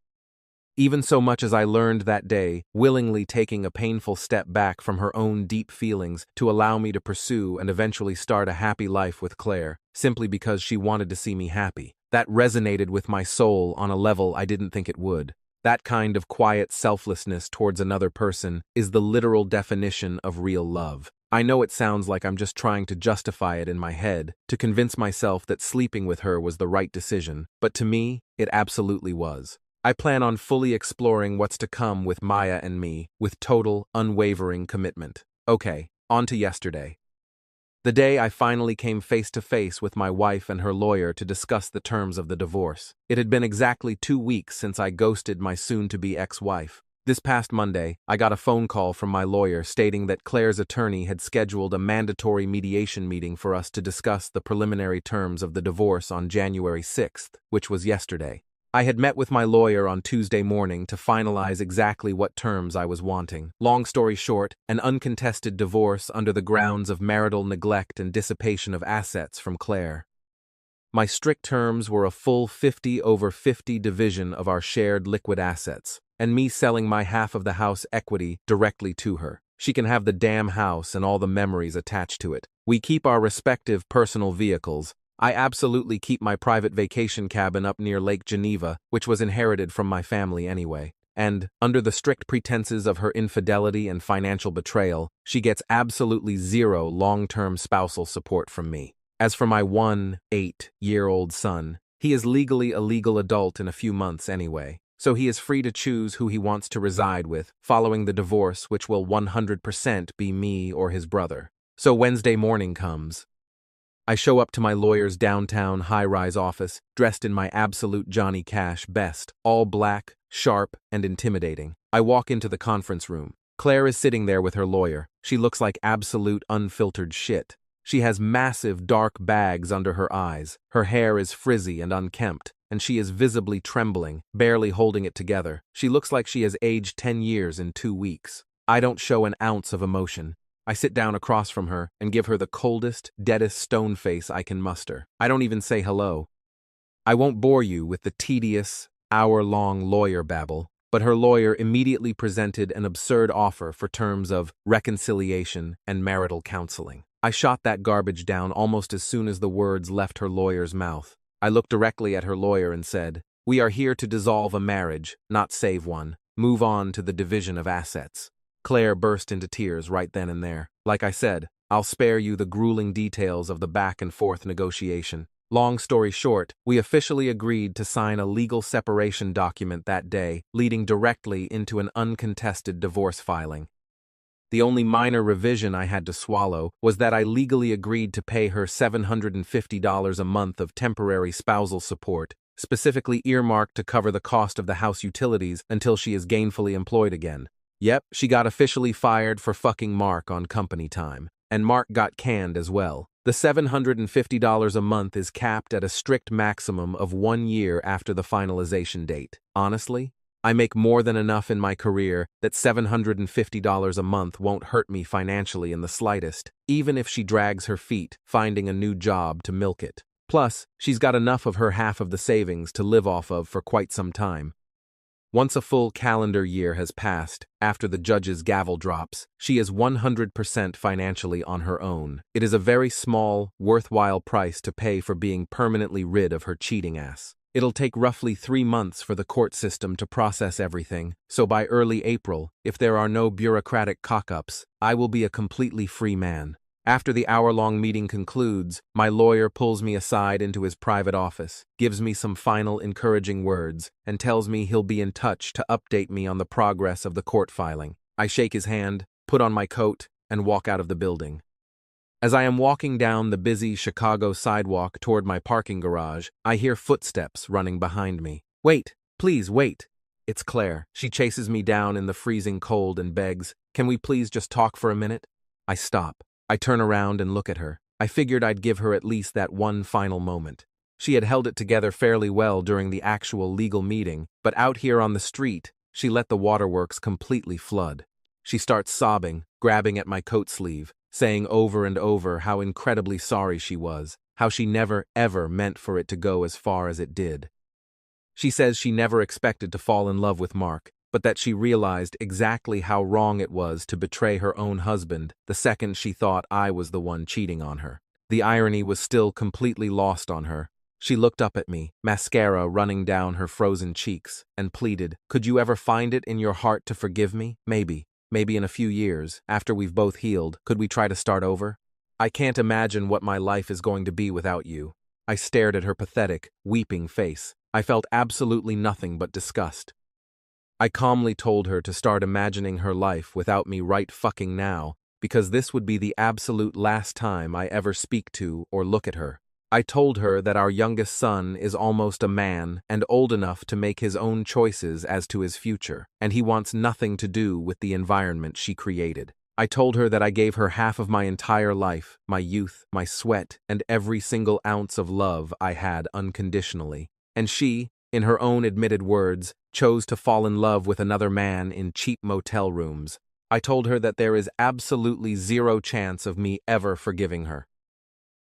Even so much as I learned that day, willingly taking a painful step back from her own deep feelings to allow me to pursue and eventually start a happy life with Claire, simply because she wanted to see me happy. That resonated with my soul on a level I didn't think it would. That kind of quiet selflessness towards another person is the literal definition of real love. I know it sounds like I'm just trying to justify it in my head, to convince myself that sleeping with her was the right decision, but to me, it absolutely was. I plan on fully exploring what's to come with Maya and me, with total, unwavering commitment. Okay, on to yesterday. The day I finally came face to face with my wife and her lawyer to discuss the terms of the divorce. It had been exactly 2 weeks since I ghosted my soon-to-be ex-wife. This past Monday, I got a phone call from my lawyer stating that Claire's attorney had scheduled a mandatory mediation meeting for us to discuss the preliminary terms of the divorce on January 6th, which was yesterday. I had met with my lawyer on Tuesday morning to finalize exactly what terms I was wanting. Long story short, an uncontested divorce under the grounds of marital neglect and dissipation of assets from Claire. My strict terms were a full 50/50 division of our shared liquid assets, and me selling my half of the house equity directly to her. She can have the damn house and all the memories attached to it. We keep our respective personal vehicles. I absolutely keep my private vacation cabin up near Lake Geneva, which was inherited from my family anyway. And, under the strict pretenses of her infidelity and financial betrayal, she gets absolutely zero long-term spousal support from me. As for my 8-year-old son, he is legally a legal adult in a few months anyway. so he is free to choose who he wants to reside with, following the divorce, which will 100% be me or his brother. So Wednesday morning comes. I show up to my lawyer's downtown high-rise office, dressed in my absolute Johnny Cash best, all black, sharp, and intimidating. I walk into the conference room. Claire is sitting there with her lawyer. She looks like absolute unfiltered shit. She has massive dark bags under her eyes. Her hair is frizzy and unkempt, and she is visibly trembling, barely holding it together. She looks like she has aged 10 years in 2 weeks. I don't show an ounce of emotion. I sit down across from her and give her the coldest, deadest stone face I can muster. I don't even say hello. I won't bore you with the tedious, hour-long lawyer babble, but her lawyer immediately presented an absurd offer for terms of reconciliation and marital counseling. I shot that garbage down almost as soon as the words left her lawyer's mouth. I looked directly at her lawyer and said, "We are here to dissolve a marriage, not save one. Move on to the division of assets." Claire burst into tears right then and there. Like I said, I'll spare you the grueling details of the back-and-forth negotiation. Long story short, we officially agreed to sign a legal separation document that day, leading directly into an uncontested divorce filing. The only minor revision I had to swallow was that I legally agreed to pay her $750 a month of temporary spousal support, specifically earmarked to cover the cost of the house utilities until she is gainfully employed again. Yep, she got officially fired for fucking Mark on company time. And Mark got canned as well. The $750 a month is capped at a strict maximum of 1 year after the finalization date. Honestly, I make more than enough in my career that $750 a month won't hurt me financially in the slightest, even if she drags her feet finding a new job to milk it. Plus, she's got enough of her half of the savings to live off of for quite some time. Once a full calendar year has passed, after the judge's gavel drops, she is 100% financially on her own. It is a very small, worthwhile price to pay for being permanently rid of her cheating ass. It'll take roughly 3 months for the court system to process everything, so by early April, if there are no bureaucratic cock-ups, I will be a completely free man. After the hour-long meeting concludes, my lawyer pulls me aside into his private office, gives me some final encouraging words, and tells me he'll be in touch to update me on the progress of the court filing. I shake his hand, put on my coat, and walk out of the building. As I am walking down the busy Chicago sidewalk toward my parking garage, I hear footsteps running behind me. "Wait, please wait." It's Claire. She chases me down in the freezing cold and begs, "Can we please just talk for a minute?" I stop. I turn around and look at her. I figured I'd give her at least that one final moment. She had held it together fairly well during the actual legal meeting, but out here on the street, she let the waterworks completely flood. She starts sobbing, grabbing at my coat sleeve, saying over and over how incredibly sorry she was, how she never, ever meant for it to go as far as it did. She says she never expected to fall in love with Mark, but that she realized exactly how wrong it was to betray her own husband the second she thought I was the one cheating on her. The irony was still completely lost on her. She looked up at me, mascara running down her frozen cheeks, and pleaded, "Could you ever find it in your heart to forgive me? Maybe in a few years, after we've both healed, could we try to start over? I can't imagine what my life is going to be without you." I stared at her pathetic, weeping face. I felt absolutely nothing but disgust. I calmly told her to start imagining her life without me right fucking now, because this would be the absolute last time I ever speak to or look at her. I told her that our youngest son is almost a man and old enough to make his own choices as to his future, and he wants nothing to do with the environment she created. I told her that I gave her half of my entire life, my youth, my sweat, and every single ounce of love I had unconditionally. And she, in her own admitted words, chose to fall in love with another man in cheap motel rooms. I told her that there is absolutely zero chance of me ever forgiving her.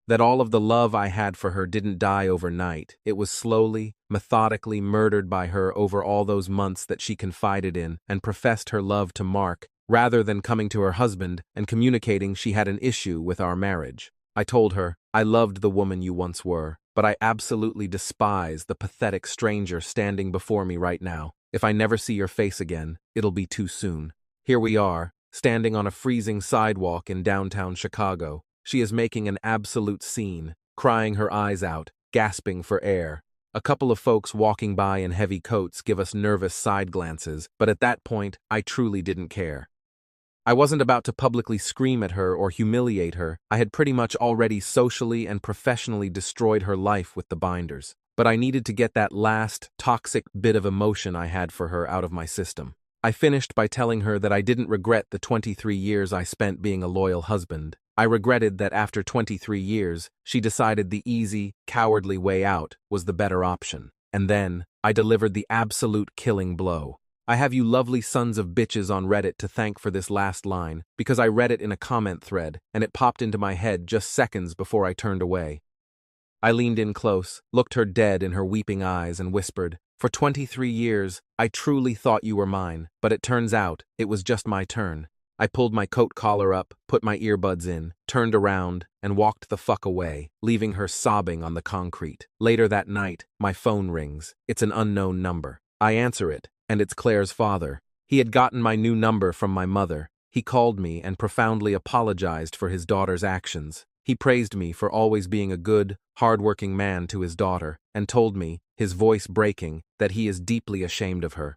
That all of the love I had for her didn't die overnight. It was slowly, methodically murdered by her over all those months that she confided in and professed her love to Mark, rather than coming to her husband and communicating she had an issue with our marriage. I told her, "I loved the woman you once were, but I absolutely despise the pathetic stranger standing before me right now. If I never see your face again, it'll be too soon." Here we are, standing on a freezing sidewalk in downtown Chicago. She is making an absolute scene, crying her eyes out, gasping for air. A couple of folks walking by in heavy coats give us nervous side glances, but at that point, I truly didn't care. I wasn't about to publicly scream at her or humiliate her. I had pretty much already socially and professionally destroyed her life with the binders. But I needed to get that last, toxic bit of emotion I had for her out of my system. I finished by telling her that I didn't regret the 23 years I spent being a loyal husband. I regretted that after 23 years, she decided the easy, cowardly way out was the better option. And then, I delivered the absolute killing blow. I have you lovely sons of bitches on Reddit to thank for this last line, because I read it in a comment thread, and it popped into my head just seconds before I turned away. I leaned in close, looked her dead in her weeping eyes, and whispered, "For 23 years, I truly thought you were mine, but it turns out, it was just my turn." I pulled my coat collar up, put my earbuds in, turned around, and walked the fuck away, leaving her sobbing on the concrete. Later that night, my phone rings. It's an unknown number. I answer it, and it's Claire's father. He had gotten my new number from my mother. He called me and profoundly apologized for his daughter's actions. He praised me for always being a good, hard-working man to his daughter, and told me, his voice breaking, that he is deeply ashamed of her.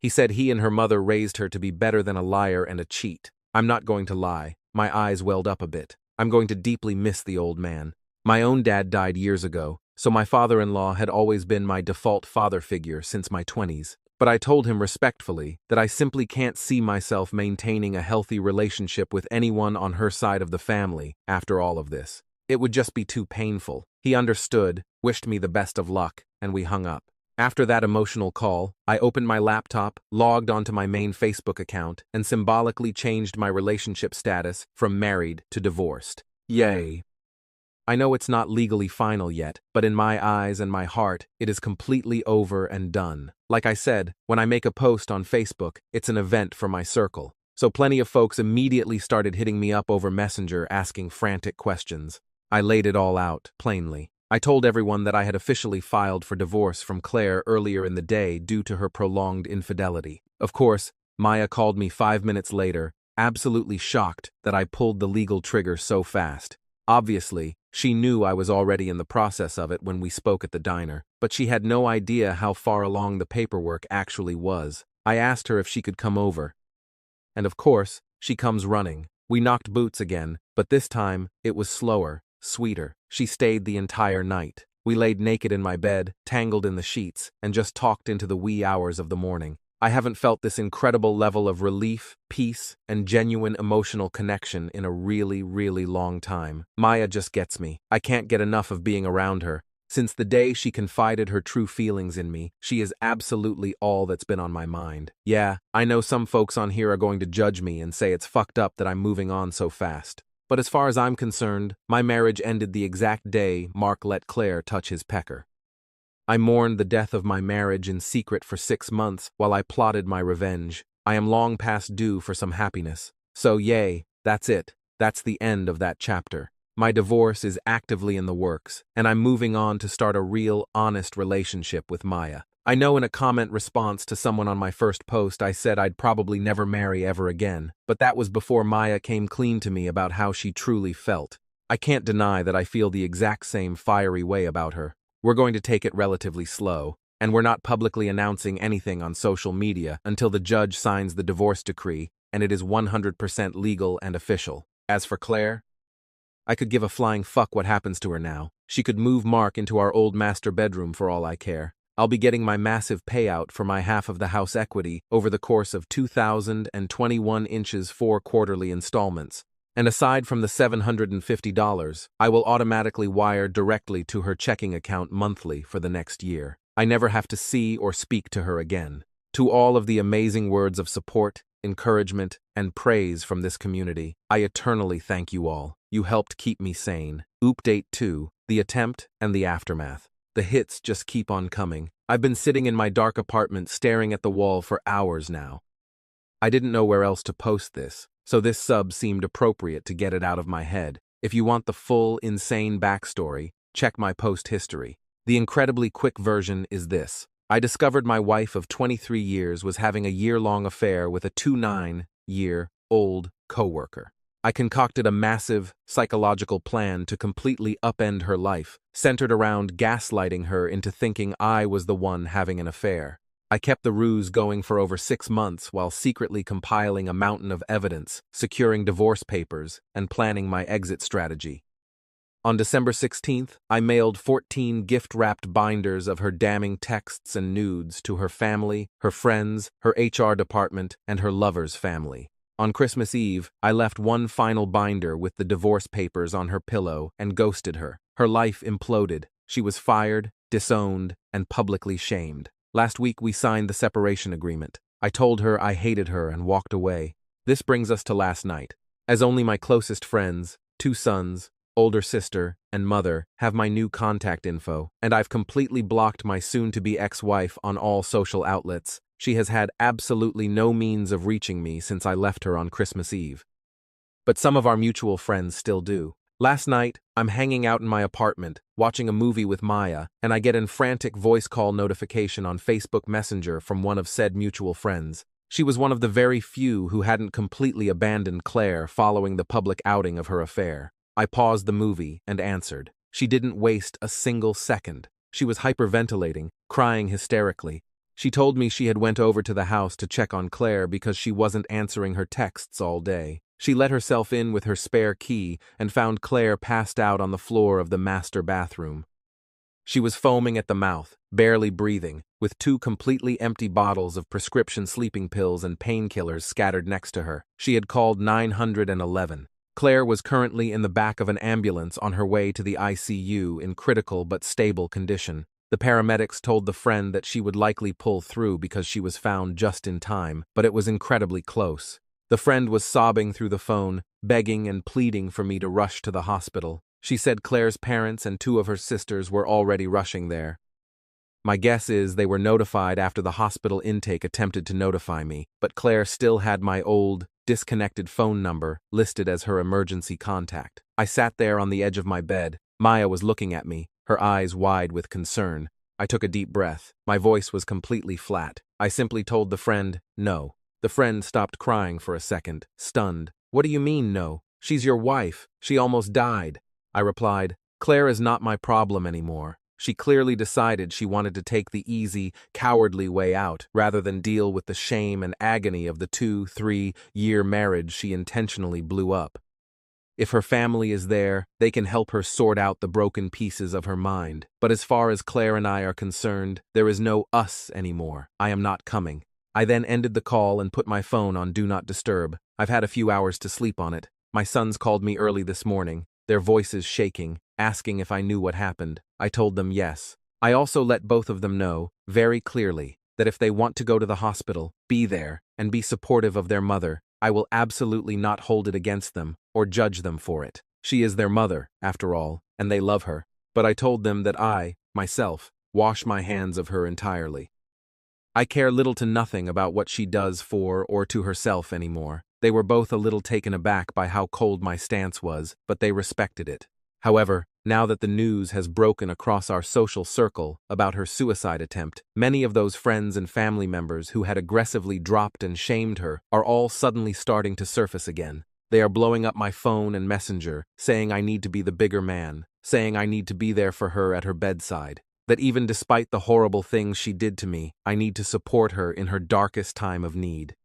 He said he and her mother raised her to be better than a liar and a cheat. I'm not going to lie. My eyes welled up a bit. I'm going to deeply miss the old man. My own dad died years ago, so my father-in-law had always been my default father figure since my 20s. But I told him respectfully that I simply can't see myself maintaining a healthy relationship with anyone on her side of the family after all of this. It would just be too painful. He understood, wished me the best of luck, and we hung up. After that emotional call, I opened my laptop, logged onto my main Facebook account, and symbolically changed my relationship status from married to divorced. Yay! I know it's not legally final yet, but in my eyes and my heart, it is completely over and done. Like I said, when I make a post on Facebook, it's an event for my circle. So plenty of folks immediately started hitting me up over Messenger asking frantic questions. I laid it all out, plainly. I told everyone that I had officially filed for divorce from Claire earlier in the day due to her prolonged infidelity. Of course, Maya called me 5 minutes later, absolutely shocked that I pulled the legal trigger so fast. Obviously, she knew I was already in the process of it when we spoke at the diner, but she had no idea how far along the paperwork actually was. I asked her if she could come over. And of course, she comes running. We knocked boots again, but this time, it was slower, sweeter. She stayed the entire night. We laid naked in my bed, tangled in the sheets, and just talked into the wee hours of the morning. I haven't felt this incredible level of relief, peace, and genuine emotional connection in a really, really long time. Maya just gets me. I can't get enough of being around her. Since the day she confided her true feelings in me, she is absolutely all that's been on my mind. Yeah, I know some folks on here are going to judge me and say it's fucked up that I'm moving on so fast. But as far as I'm concerned, my marriage ended the exact day Mark let Claire touch his pecker. I mourned the death of my marriage in secret for 6 months while I plotted my revenge. I am long past due for some happiness. So yay, that's it. That's the end of that chapter. My divorce is actively in the works, and I'm moving on to start a real, honest relationship with Maya. I know in a comment response to someone on my first post I said I'd probably never marry ever again, but that was before Maya came clean to me about how she truly felt. I can't deny that I feel the exact same fiery way about her. We're going to take it relatively slow, and we're not publicly announcing anything on social media until the judge signs the divorce decree and it is 100% legal and official. As for Claire, I could give a flying fuck what happens to her now. She could move Mark into our old master bedroom for all I care. I'll be getting my massive payout for my half of the house equity over the course of 2021 inches 4 quarterly installments. And aside from the $750, I will automatically wire directly to her checking account monthly for the next year. I never have to see or speak to her again. To all of the amazing words of support, encouragement, and praise from this community, I eternally thank you all. You helped keep me sane. Update 2, the attempt and the aftermath. The hits just keep on coming. I've been sitting in my dark apartment staring at the wall for hours now. I didn't know where else to post this, so this sub seemed appropriate to get it out of my head. If you want the full, insane backstory, check my post history. The incredibly quick version is this. I discovered my wife of 23 years was having a year-long affair with a 29-year-old coworker. I concocted a massive, psychological plan to completely upend her life, centered around gaslighting her into thinking I was the one having an affair. I kept the ruse going for over 6 months while secretly compiling a mountain of evidence, securing divorce papers, and planning my exit strategy. On December 16th, I mailed 14 gift-wrapped binders of her damning texts and nudes to her family, her friends, her HR department, and her lover's family. On Christmas Eve, I left one final binder with the divorce papers on her pillow and ghosted her. Her life imploded. She was fired, disowned, and publicly shamed. Last week we signed the separation agreement. I told her I hated her and walked away. This brings us to last night. As only my closest friends, 2 sons, older sister, and mother have my new contact info, and I've completely blocked my soon-to-be ex-wife on all social outlets. She has had absolutely no means of reaching me since I left her on Christmas Eve. But some of our mutual friends still do. Last night, I'm hanging out in my apartment, watching a movie with Maya, and I get a frantic voice call notification on Facebook Messenger from one of said mutual friends. She was one of the very few who hadn't completely abandoned Claire following the public outing of her affair. I paused the movie and answered. She didn't waste a single second. She was hyperventilating, crying hysterically. She told me she had went over to the house to check on Claire because she wasn't answering her texts all day. She let herself in with her spare key and found Claire passed out on the floor of the master bathroom. She was foaming at the mouth, barely breathing, with 2 completely empty bottles of prescription sleeping pills and painkillers scattered next to her. She had called 911. Claire was currently in the back of an ambulance on her way to the ICU in critical but stable condition. The paramedics told the friend that she would likely pull through because she was found just in time, but it was incredibly close. The friend was sobbing through the phone, begging and pleading for me to rush to the hospital. She said Claire's parents and 2 of her sisters were already rushing there. My guess is they were notified after the hospital intake attempted to notify me, but Claire still had my old, disconnected phone number listed as her emergency contact. I sat there on the edge of my bed. Maya was looking at me, her eyes wide with concern. I took a deep breath. My voice was completely flat. I simply told the friend, no. The friend stopped crying for a second, stunned. What do you mean, no? She's your wife. She almost died. I replied, Claire is not my problem anymore. She clearly decided she wanted to take the easy, cowardly way out, rather than deal with the shame and agony of the 2-3-year marriage she intentionally blew up. If her family is there, they can help her sort out the broken pieces of her mind. But as far as Claire and I are concerned, there is no us anymore. I am not coming. I then ended the call and put my phone on Do Not Disturb. I've had a few hours to sleep on it. My sons called me early this morning, their voices shaking, asking if I knew what happened. I told them yes. I also let both of them know, very clearly, that if they want to go to the hospital, be there, and be supportive of their mother, I will absolutely not hold it against them or judge them for it. She is their mother, after all, and they love her. But I told them that I, myself, wash my hands of her entirely. I care little to nothing about what she does for or to herself anymore. They were both a little taken aback by how cold my stance was, but they respected it. However, now that the news has broken across our social circle about her suicide attempt, many of those friends and family members who had aggressively dropped and shamed her are all suddenly starting to surface again. They are blowing up my phone and messenger, saying I need to be the bigger man, saying I need to be there for her at her bedside. That even despite the horrible things she did to me, I need to support her in her darkest time of need.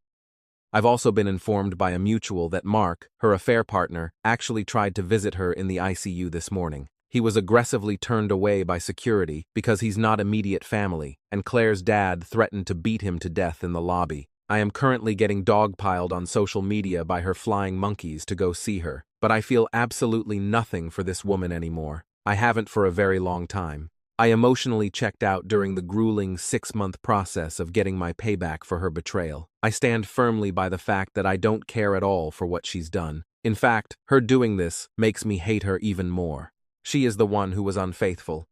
I've also been informed by a mutual that Mark, her affair partner, actually tried to visit her in the ICU this morning. He was aggressively turned away by security because he's not immediate family, and Claire's dad threatened to beat him to death in the lobby. I am currently getting dogpiled on social media by her flying monkeys to go see her, but I feel absolutely nothing for this woman anymore. I haven't for a very long time. I emotionally checked out during the grueling 6-month process of getting my payback for her betrayal. I stand firmly by the fact that I don't care at all for what she's done. In fact, her doing this makes me hate her even more. She is the one who was unfaithful.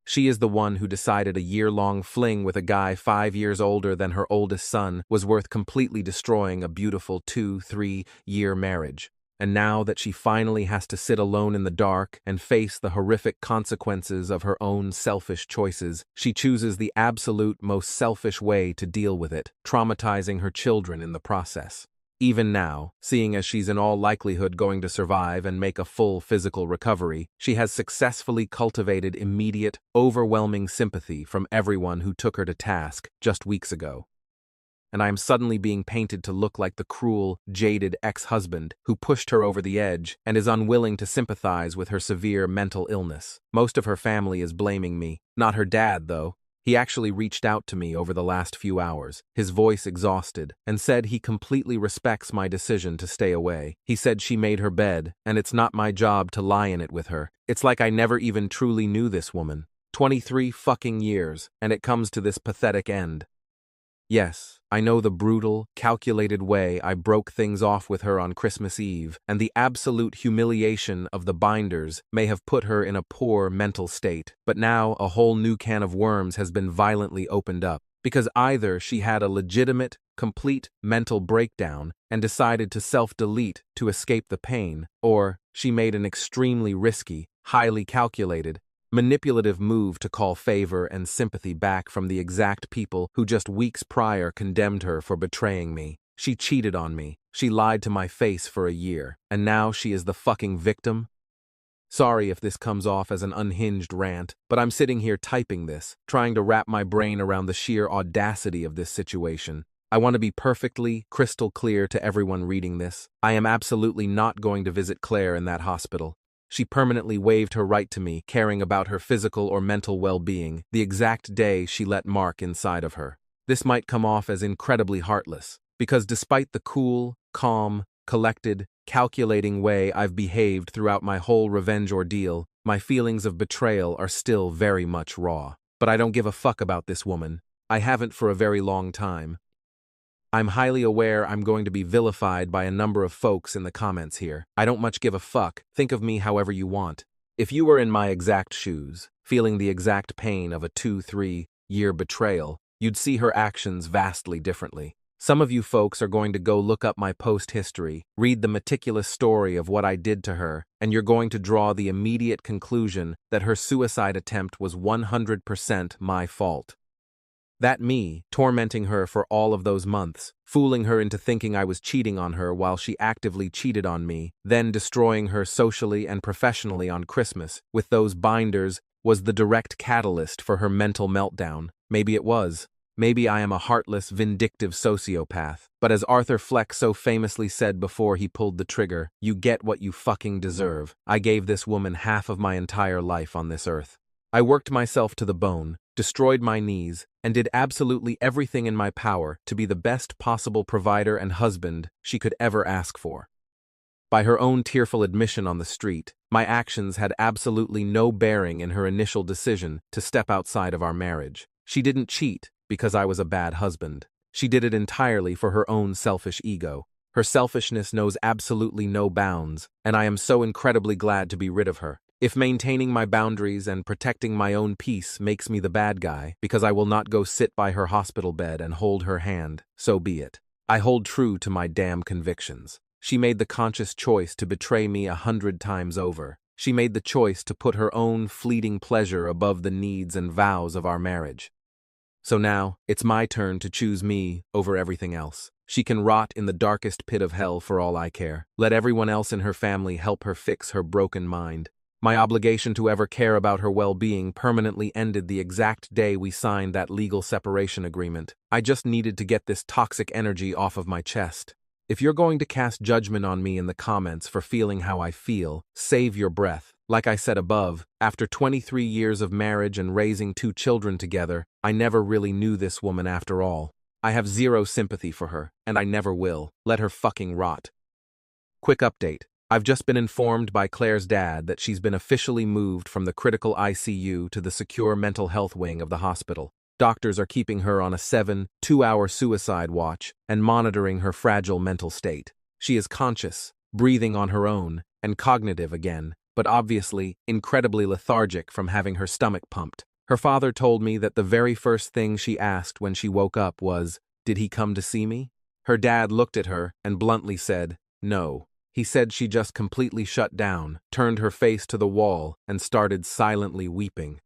She is the one who decided a year-long fling with a guy 5 years older than her oldest son was worth completely destroying a beautiful 2-3-year marriage. And now that she finally has to sit alone in the dark and face the horrific consequences of her own selfish choices, she chooses the absolute most selfish way to deal with it, traumatizing her children in the process. Even now, seeing as she's in all likelihood going to survive and make a full physical recovery, she has successfully cultivated immediate, overwhelming sympathy from everyone who took her to task just weeks ago. And I am suddenly being painted to look like the cruel, jaded ex-husband who pushed her over the edge and is unwilling to sympathize with her severe mental illness. Most of her family is blaming me, not her dad, though. He actually reached out to me over the last few hours, his voice exhausted, and said he completely respects my decision to stay away. He said she made her bed, and it's not my job to lie in it with her. It's like I never even truly knew this woman. 23 fucking years, and it comes to this pathetic end. Yes, I know the brutal, calculated way I broke things off with her on Christmas Eve, and the absolute humiliation of the binders may have put her in a poor mental state, but now a whole new can of worms has been violently opened up, because either she had a legitimate, complete mental breakdown and decided to self-delete to escape the pain, or she made an extremely risky, highly calculated, manipulative move to call favor and sympathy back from the exact people who just weeks prior condemned her for betraying me. She cheated on me, she lied to my face for a year, and now she is the fucking victim? Sorry if this comes off as an unhinged rant, but I'm sitting here typing this, trying to wrap my brain around the sheer audacity of this situation. I want to be perfectly, crystal clear to everyone reading this. I am absolutely not going to visit Claire in that hospital. She permanently waived her right to me, caring about her physical or mental well-being, the exact day she let Mark inside of her. This might come off as incredibly heartless, because despite the cool, calm, collected, calculating way I've behaved throughout my whole revenge ordeal, my feelings of betrayal are still very much raw. But I don't give a fuck about this woman. I haven't for a very long time. I'm highly aware I'm going to be vilified by a number of folks in the comments here. I don't much give a fuck. Think of me however you want. If you were in my exact shoes, feeling the exact pain of a 2-3 year betrayal, you'd see her actions vastly differently. Some of you folks are going to go look up my post history, read the meticulous story of what I did to her, and you're going to draw the immediate conclusion that her suicide attempt was 100% my fault. That me, tormenting her for all of those months, fooling her into thinking I was cheating on her while she actively cheated on me, then destroying her socially and professionally on Christmas with those binders, was the direct catalyst for her mental meltdown. Maybe it was. Maybe I am a heartless, vindictive sociopath. But as Arthur Fleck so famously said before he pulled the trigger, you get what you fucking deserve. I gave this woman half of my entire life on this earth. I worked myself to the bone, destroyed my knees, and did absolutely everything in my power to be the best possible provider and husband she could ever ask for. By her own tearful admission on the street, my actions had absolutely no bearing in her initial decision to step outside of our marriage. She didn't cheat because I was a bad husband. She did it entirely for her own selfish ego. Her selfishness knows absolutely no bounds, and I am so incredibly glad to be rid of her. If maintaining my boundaries and protecting my own peace makes me the bad guy because I will not go sit by her hospital bed and hold her hand, so be it. I hold true to my damn convictions. She made the conscious choice to betray me 100 times over. She made the choice to put her own fleeting pleasure above the needs and vows of our marriage. So now, it's my turn to choose me over everything else. She can rot in the darkest pit of hell for all I care. Let everyone else in her family help her fix her broken mind. My obligation to ever care about her well-being permanently ended the exact day we signed that legal separation agreement. I just needed to get this toxic energy off of my chest. If you're going to cast judgment on me in the comments for feeling how I feel, save your breath. Like I said above, after 23 years of marriage and raising 2 children together, I never really knew this woman after all. I have zero sympathy for her, and I never will. Let her fucking rot. Quick update. I've just been informed by Claire's dad that she's been officially moved from the critical ICU to the secure mental health wing of the hospital. Doctors are keeping her on a 2-hour suicide watch and monitoring her fragile mental state. She is conscious, breathing on her own, and cognitive again, but obviously incredibly lethargic from having her stomach pumped. Her father told me that the very first thing she asked when she woke up was, "Did he come to see me?" Her dad looked at her and bluntly said, "No." He said she just completely shut down, turned her face to the wall, and started silently weeping.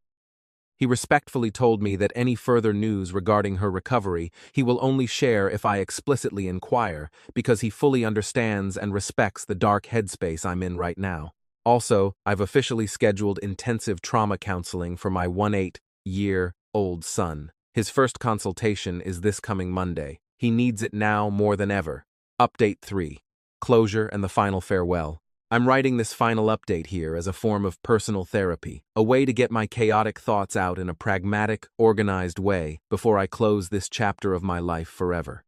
He respectfully told me that any further news regarding her recovery he will only share if I explicitly inquire, because he fully understands and respects the dark headspace I'm in right now. Also, I've officially scheduled intensive trauma counseling for my 18-year-old son. His first consultation is this coming Monday. He needs it now more than ever. Update 3. Closure and the final farewell. I'm writing this final update here as a form of personal therapy, a way to get my chaotic thoughts out in a pragmatic, organized way before I close this chapter of my life forever.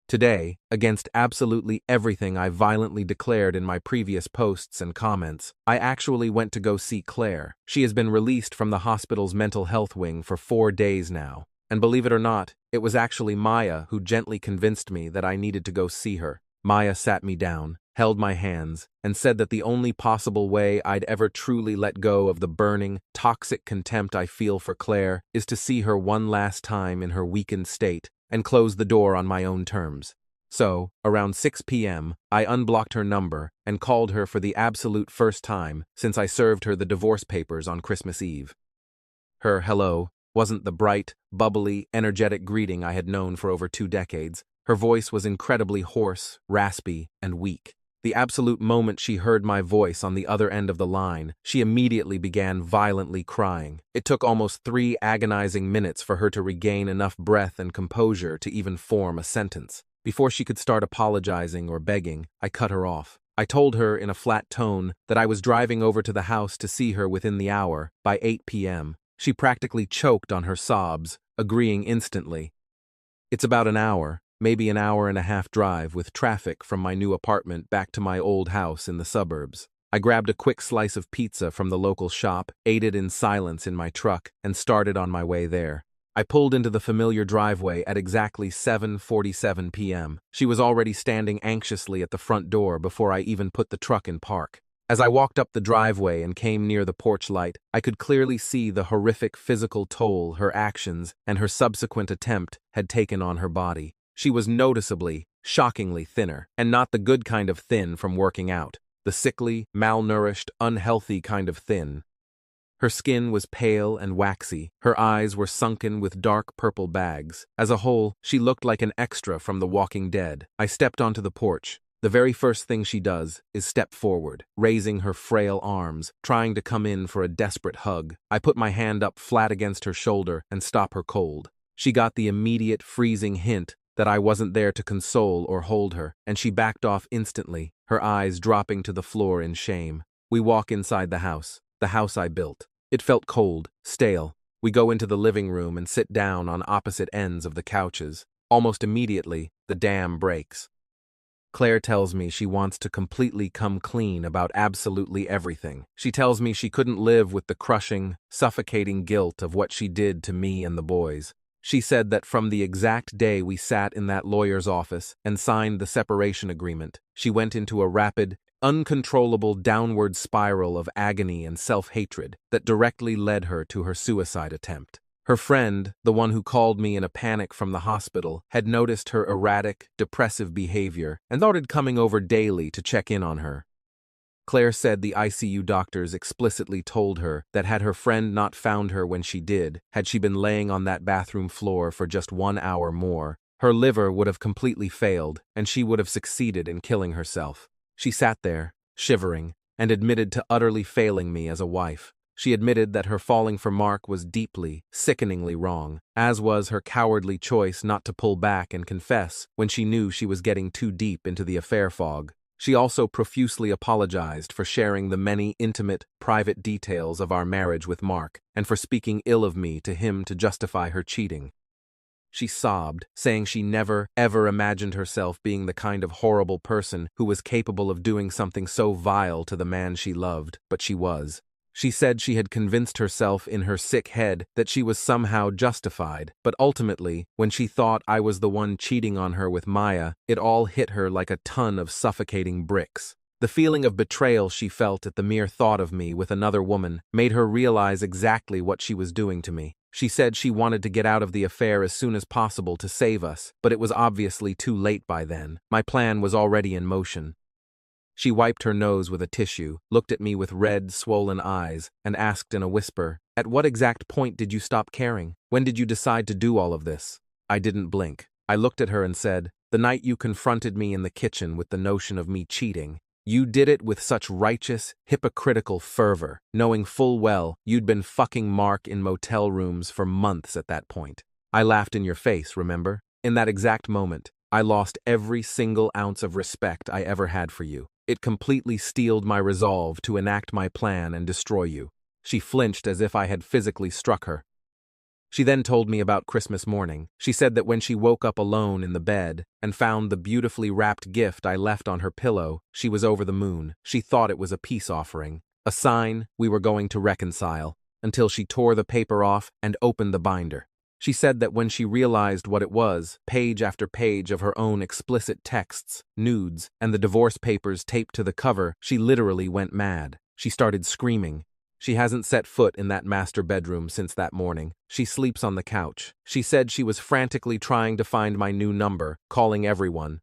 Today, against absolutely everything I violently declared in my previous posts and comments, I actually went to go see Claire. She has been released from the hospital's mental health wing for 4 days now. And believe it or not, it was actually Maya who gently convinced me that I needed to go see her. Maya sat me down, held my hands, and said that the only possible way I'd ever truly let go of the burning, toxic contempt I feel for Claire is to see her one last time in her weakened state and close the door on my own terms. So, around 6 p.m., I unblocked her number and called her for the absolute first time since I served her the divorce papers on Christmas Eve. Her hello wasn't the bright, bubbly, energetic greeting I had known for over 2 decades. Her voice was incredibly hoarse, raspy, and weak. The absolute moment she heard my voice on the other end of the line, she immediately began violently crying. It took almost 3 agonizing minutes for her to regain enough breath and composure to even form a sentence. Before she could start apologizing or begging, I cut her off. I told her in a flat tone that I was driving over to the house to see her within the hour, by 8 p.m. She practically choked on her sobs, agreeing instantly. It's about an hour, maybe an hour and a half drive with traffic from my new apartment back to my old house in the suburbs. I grabbed a quick slice of pizza from the local shop, ate it in silence in my truck, and started on my way there. I pulled into the familiar driveway at exactly 7:47 p.m. She was already standing anxiously at the front door before I even put the truck in park. As I walked up the driveway and came near the porch light, I could clearly see the horrific physical toll her actions and her subsequent attempt had taken on her body. She was noticeably, shockingly thinner, and not the good kind of thin from working out, the sickly, malnourished, unhealthy kind of thin. Her skin was pale and waxy, her eyes were sunken with dark purple bags. As a whole, she looked like an extra from The Walking Dead. I stepped onto the porch. The very first thing she does is step forward, raising her frail arms, trying to come in for a desperate hug. I put my hand up flat against her shoulder and stop her cold. She got the immediate freezing hint that I wasn't there to console or hold her, and she backed off instantly, her eyes dropping to the floor in shame. We walk inside the house I built. It felt cold, stale. We go into the living room and sit down on opposite ends of the couches. Almost immediately, the dam breaks. Claire tells me she wants to completely come clean about absolutely everything. She tells me she couldn't live with the crushing, suffocating guilt of what she did to me and the boys. She said that from the exact day we sat in that lawyer's office and signed the separation agreement, she went into a rapid, uncontrollable downward spiral of agony and self-hatred that directly led her to her suicide attempt. Her friend, the one who called me in a panic from the hospital, had noticed her erratic, depressive behavior and started coming over daily to check in on her. Claire said the ICU doctors explicitly told her that had her friend not found her when she did, had she been laying on that bathroom floor for just 1 hour more, her liver would have completely failed and she would have succeeded in killing herself. She sat there, shivering, and admitted to utterly failing me as a wife. She admitted that her falling for Mark was deeply, sickeningly wrong, as was her cowardly choice not to pull back and confess when she knew she was getting too deep into the affair fog. She also profusely apologized for sharing the many intimate, private details of our marriage with Mark, and for speaking ill of me to him to justify her cheating. She sobbed, saying she never, ever imagined herself being the kind of horrible person who was capable of doing something so vile to the man she loved, but she was. She said she had convinced herself in her sick head that she was somehow justified, but ultimately, when she thought I was the one cheating on her with Maya, it all hit her like a ton of suffocating bricks. The feeling of betrayal she felt at the mere thought of me with another woman made her realize exactly what she was doing to me. She said she wanted to get out of the affair as soon as possible to save us, but it was obviously too late by then. My plan was already in motion. She wiped her nose with a tissue, looked at me with red, swollen eyes, and asked in a whisper, "At what exact point did you stop caring? When did you decide to do all of this?" I didn't blink. I looked at her and said, "The night you confronted me in the kitchen with the notion of me cheating. You did it with such righteous, hypocritical fervor, knowing full well you'd been fucking Mark in motel rooms for months at that point. I laughed in your face, remember? In that exact moment, I lost every single ounce of respect I ever had for you. It completely steeled my resolve to enact my plan and destroy you." She flinched as if I had physically struck her. She then told me about Christmas morning. She said that when she woke up alone in the bed and found the beautifully wrapped gift I left on her pillow, she was over the moon. She thought it was a peace offering, a sign we were going to reconcile, until she tore the paper off and opened the binder. She said that when she realized what it was, page after page of her own explicit texts, nudes, and the divorce papers taped to the cover, she literally went mad. She started screaming. She hasn't set foot in that master bedroom since that morning. She sleeps on the couch. She said she was frantically trying to find my new number, calling everyone.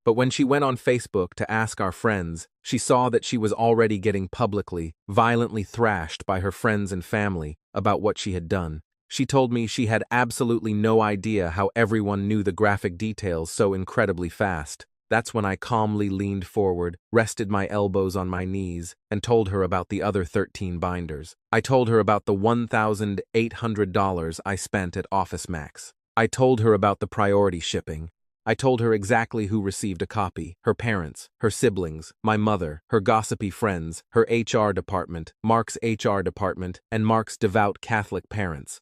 But when she went on Facebook to ask our friends, she saw that she was already getting publicly, violently thrashed by her friends and family about what she had done. She told me she had absolutely no idea how everyone knew the graphic details so incredibly fast. That's when I calmly leaned forward, rested my elbows on my knees, and told her about the other 13 binders. I told her about the $1,800 I spent at Office Max. I told her about the priority shipping. I told her exactly who received a copy: her parents, her siblings, my mother, her gossipy friends, her HR department, Mark's HR department, and Mark's devout Catholic parents.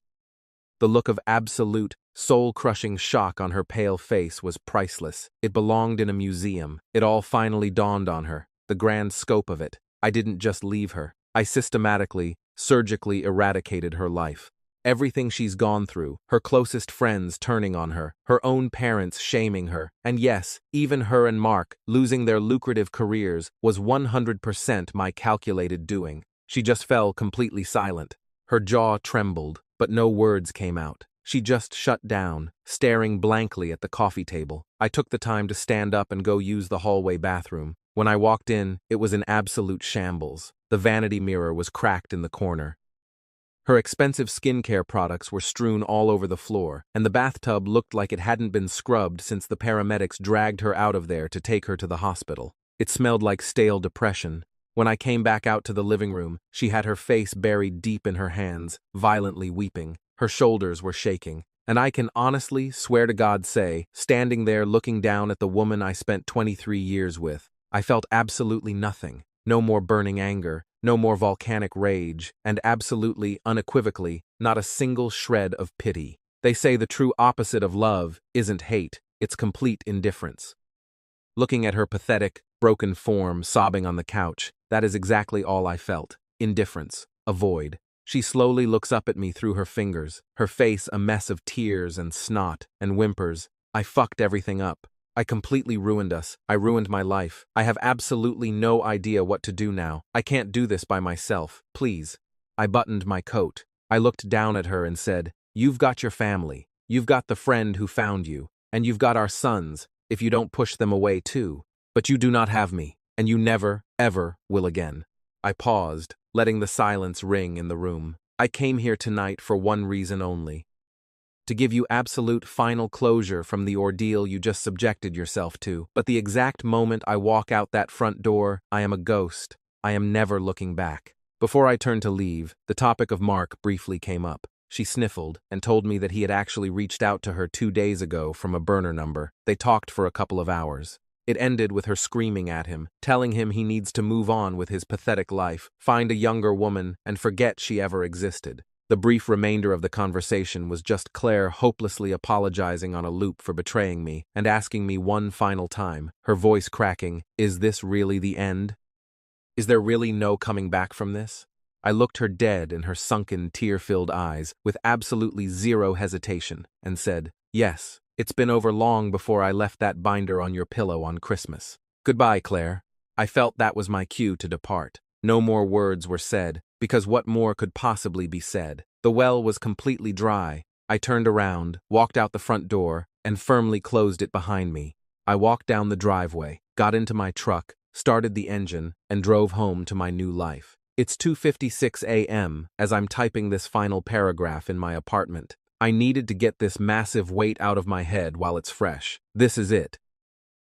The look of absolute, soul-crushing shock on her pale face was priceless. It belonged in a museum. It all finally dawned on her, the grand scope of it. I didn't just leave her. I systematically, surgically eradicated her life. Everything she's gone through, her closest friends turning on her, her own parents shaming her, and yes, even her and Mark losing their lucrative careers, was 100% my calculated doing. She just fell completely silent. Her jaw trembled, but no words came out. She just shut down, staring blankly at the coffee table. I took the time to stand up and go use the hallway bathroom. When I walked in, it was in absolute shambles. The vanity mirror was cracked in the corner. Her expensive skincare products were strewn all over the floor, and the bathtub looked like it hadn't been scrubbed since the paramedics dragged her out of there to take her to the hospital. It smelled like stale depression. When I came back out to the living room, she had her face buried deep in her hands, violently weeping. Her shoulders were shaking, and I can honestly, swear to God, say, standing there looking down at the woman I spent 23 years with, I felt absolutely nothing. No more burning anger, no more volcanic rage, and absolutely, unequivocally, not a single shred of pity. They say the true opposite of love isn't hate, it's complete indifference. Looking at her pathetic, broken form sobbing on the couch, that is exactly all I felt. Indifference. A void. She slowly looks up at me through her fingers, her face a mess of tears and snot and whimpers. I fucked everything up. I completely ruined us. I ruined my life. I have absolutely no idea what to do now. I can't do this by myself. Please. I buttoned my coat. I looked down at her and said, "You've got your family. You've got the friend who found you. And you've got our sons, if you don't push them away too. But you do not have me, and you never, ever will again." I paused, letting the silence ring in the room. I came here tonight for one reason only: to give you absolute final closure from the ordeal you just subjected yourself to. But the exact moment I walk out that front door, I am a ghost. I am never looking back. Before I turned to leave, the topic of Mark briefly came up. She sniffled and told me that he had actually reached out to her 2 days ago from a burner number. They talked for a couple of hours. It ended with her screaming at him, telling him he needs to move on with his pathetic life, find a younger woman, and forget she ever existed. The brief remainder of the conversation was just Claire hopelessly apologizing on a loop for betraying me and asking me one final time, her voice cracking, "Is this really the end? Is there really no coming back from this?" I looked her dead in her sunken, tear-filled eyes with absolutely zero hesitation and said, "Yes. It's been over long before I left that binder on your pillow on Christmas. Goodbye, Claire." I felt that was my cue to depart. No more words were said, because what more could possibly be said? The well was completely dry. I turned around, walked out the front door, and firmly closed it behind me. I walked down the driveway, got into my truck, started the engine, and drove home to my new life. It's 2:56 a.m. as I'm typing this final paragraph in my apartment. I needed to get this massive weight out of my head while it's fresh. This is it.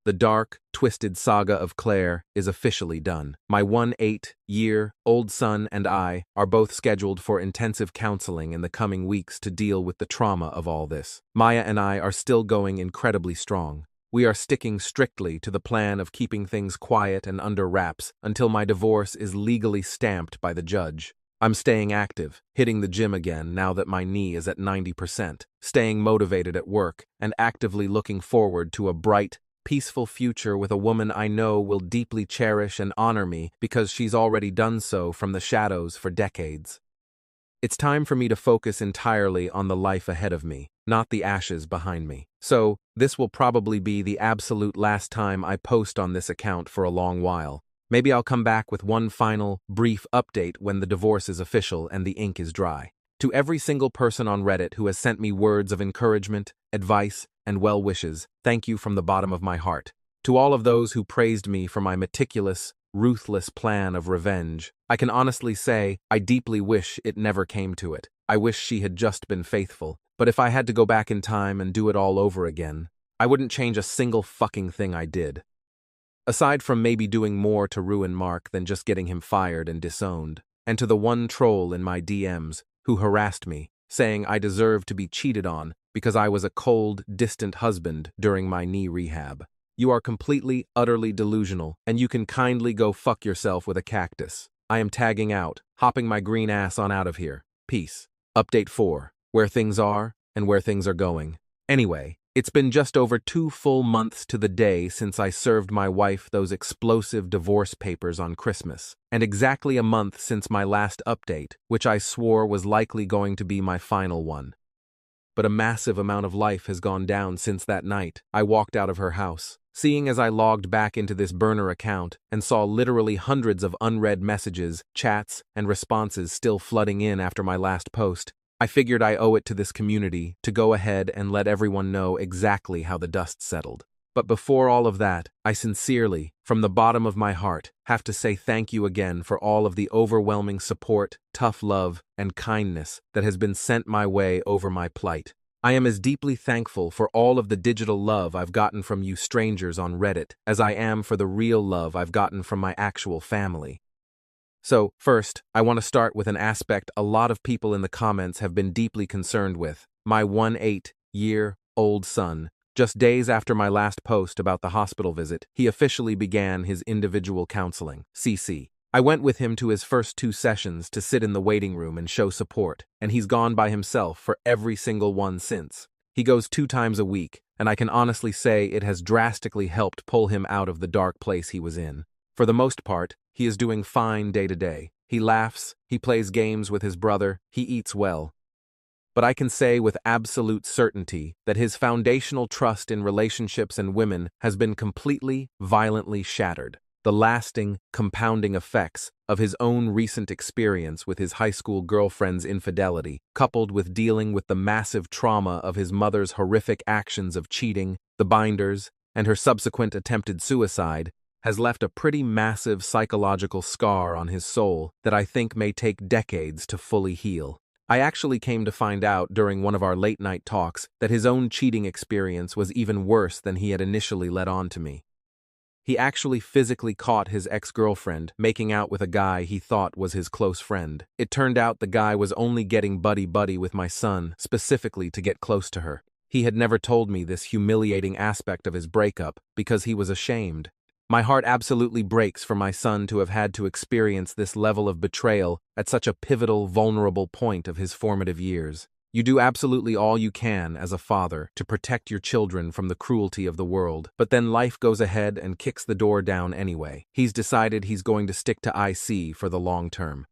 The dark, twisted saga of Claire is officially done. My 18-year-old son and I are both scheduled for intensive counseling in the coming weeks to deal with the trauma of all this. Maya and I are still going incredibly strong. We are sticking strictly to the plan of keeping things quiet and under wraps until my divorce is legally stamped by the judge. I'm staying active, hitting the gym again now that my knee is at 90%, staying motivated at work, and actively looking forward to a bright, peaceful future with a woman I know will deeply cherish and honor me because she's already done so from the shadows for decades. It's time for me to focus entirely on the life ahead of me, not the ashes behind me. So, this will probably be the absolute last time I post on this account for a long while. Maybe I'll come back with one final, brief update when the divorce is official and the ink is dry. To every single person on Reddit who has sent me words of encouragement, advice, and well wishes, thank you from the bottom of my heart. To all of those who praised me for my meticulous, ruthless plan of revenge, I can honestly say I deeply wish it never came to it. I wish she had just been faithful, but if I had to go back in time and do it all over again, I wouldn't change a single fucking thing I did. Aside from maybe doing more to ruin Mark than just getting him fired and disowned, and to the one troll in my DMs who harassed me, saying I deserved to be cheated on because I was a cold, distant husband during my knee rehab. You are completely, utterly delusional, and you can kindly go fuck yourself with a cactus. I am tagging out, hopping my green ass on out of here. Peace. Update 4. Where things are and where things are going. Anyway, it's been just over 2 full months to the day since I served my wife those explosive divorce papers on Christmas, and exactly a month since my last update, which I swore was likely going to be my final one. But a massive amount of life has gone down since that night. I walked out of her house, seeing as I logged back into this burner account and saw literally hundreds of unread messages, chats, and responses still flooding in after my last post. I figured I owe it to this community to go ahead and let everyone know exactly how the dust settled. But before all of that, I sincerely, from the bottom of my heart, have to say thank you again for all of the overwhelming support, tough love, and kindness that has been sent my way over my plight. I am as deeply thankful for all of the digital love I've gotten from you strangers on Reddit as I am for the real love I've gotten from my actual family. So, first, I want to start with an aspect a lot of people in the comments have been deeply concerned with. My 18-year-old son. Just days after my last post about the hospital visit, he officially began his individual counseling, CC. I went with him to his first 2 sessions to sit in the waiting room and show support, and he's gone by himself for every single one since. He goes 2 times a week, and I can honestly say it has drastically helped pull him out of the dark place he was in. For the most part, he is doing fine day to day. He laughs, he plays games with his brother, he eats well. But I can say with absolute certainty that his foundational trust in relationships and women has been completely, violently shattered. The lasting, compounding effects of his own recent experience with his high school girlfriend's infidelity, coupled with dealing with the massive trauma of his mother's horrific actions of cheating, the binders, and her subsequent attempted suicide, has left a pretty massive psychological scar on his soul that I think may take decades to fully heal. I actually came to find out during one of our late-night talks that his own cheating experience was even worse than he had initially let on to me. He actually physically caught his ex-girlfriend making out with a guy he thought was his close friend. It turned out the guy was only getting buddy-buddy with my son specifically to get close to her. He had never told me this humiliating aspect of his breakup because he was ashamed. My heart absolutely breaks for my son to have had to experience this level of betrayal at such a pivotal, vulnerable point of his formative years. You do absolutely all you can as a father to protect your children from the cruelty of the world, but then life goes ahead and kicks the door down anyway. He's decided he's going to stick to IC for the long term.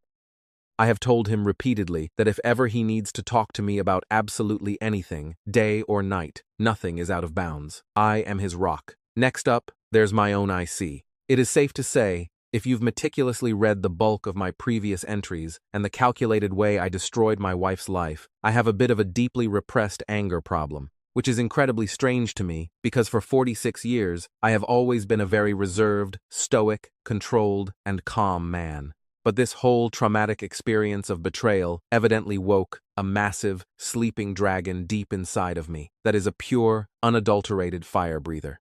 I have told him repeatedly that if ever he needs to talk to me about absolutely anything, day or night, nothing is out of bounds. I am his rock. Next up, there's my own IC. It is safe to say, if you've meticulously read the bulk of my previous entries and the calculated way I destroyed my wife's life, I have a bit of a deeply repressed anger problem. which is incredibly strange to me because for 46 years I have always been a very reserved, stoic, controlled, and calm man. But this whole traumatic experience of betrayal evidently woke a massive, sleeping dragon deep inside of me that is a pure, unadulterated fire breather.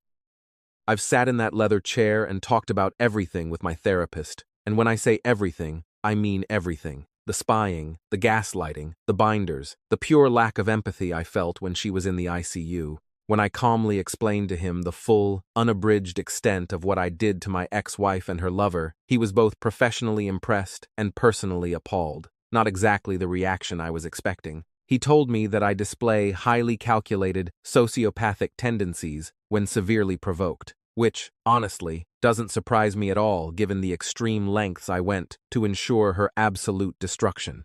I've sat in that leather chair and talked about everything with my therapist, and when I say everything, I mean everything. The spying, the gaslighting, the binders, the pure lack of empathy I felt when she was in the ICU. When I calmly explained to him the full, unabridged extent of what I did to my ex-wife and her lover, he was both professionally impressed and personally appalled. Not exactly the reaction I was expecting. He told me that I display highly calculated, sociopathic tendencies when severely provoked, which, honestly, doesn't surprise me at all given the extreme lengths I went to ensure her absolute destruction.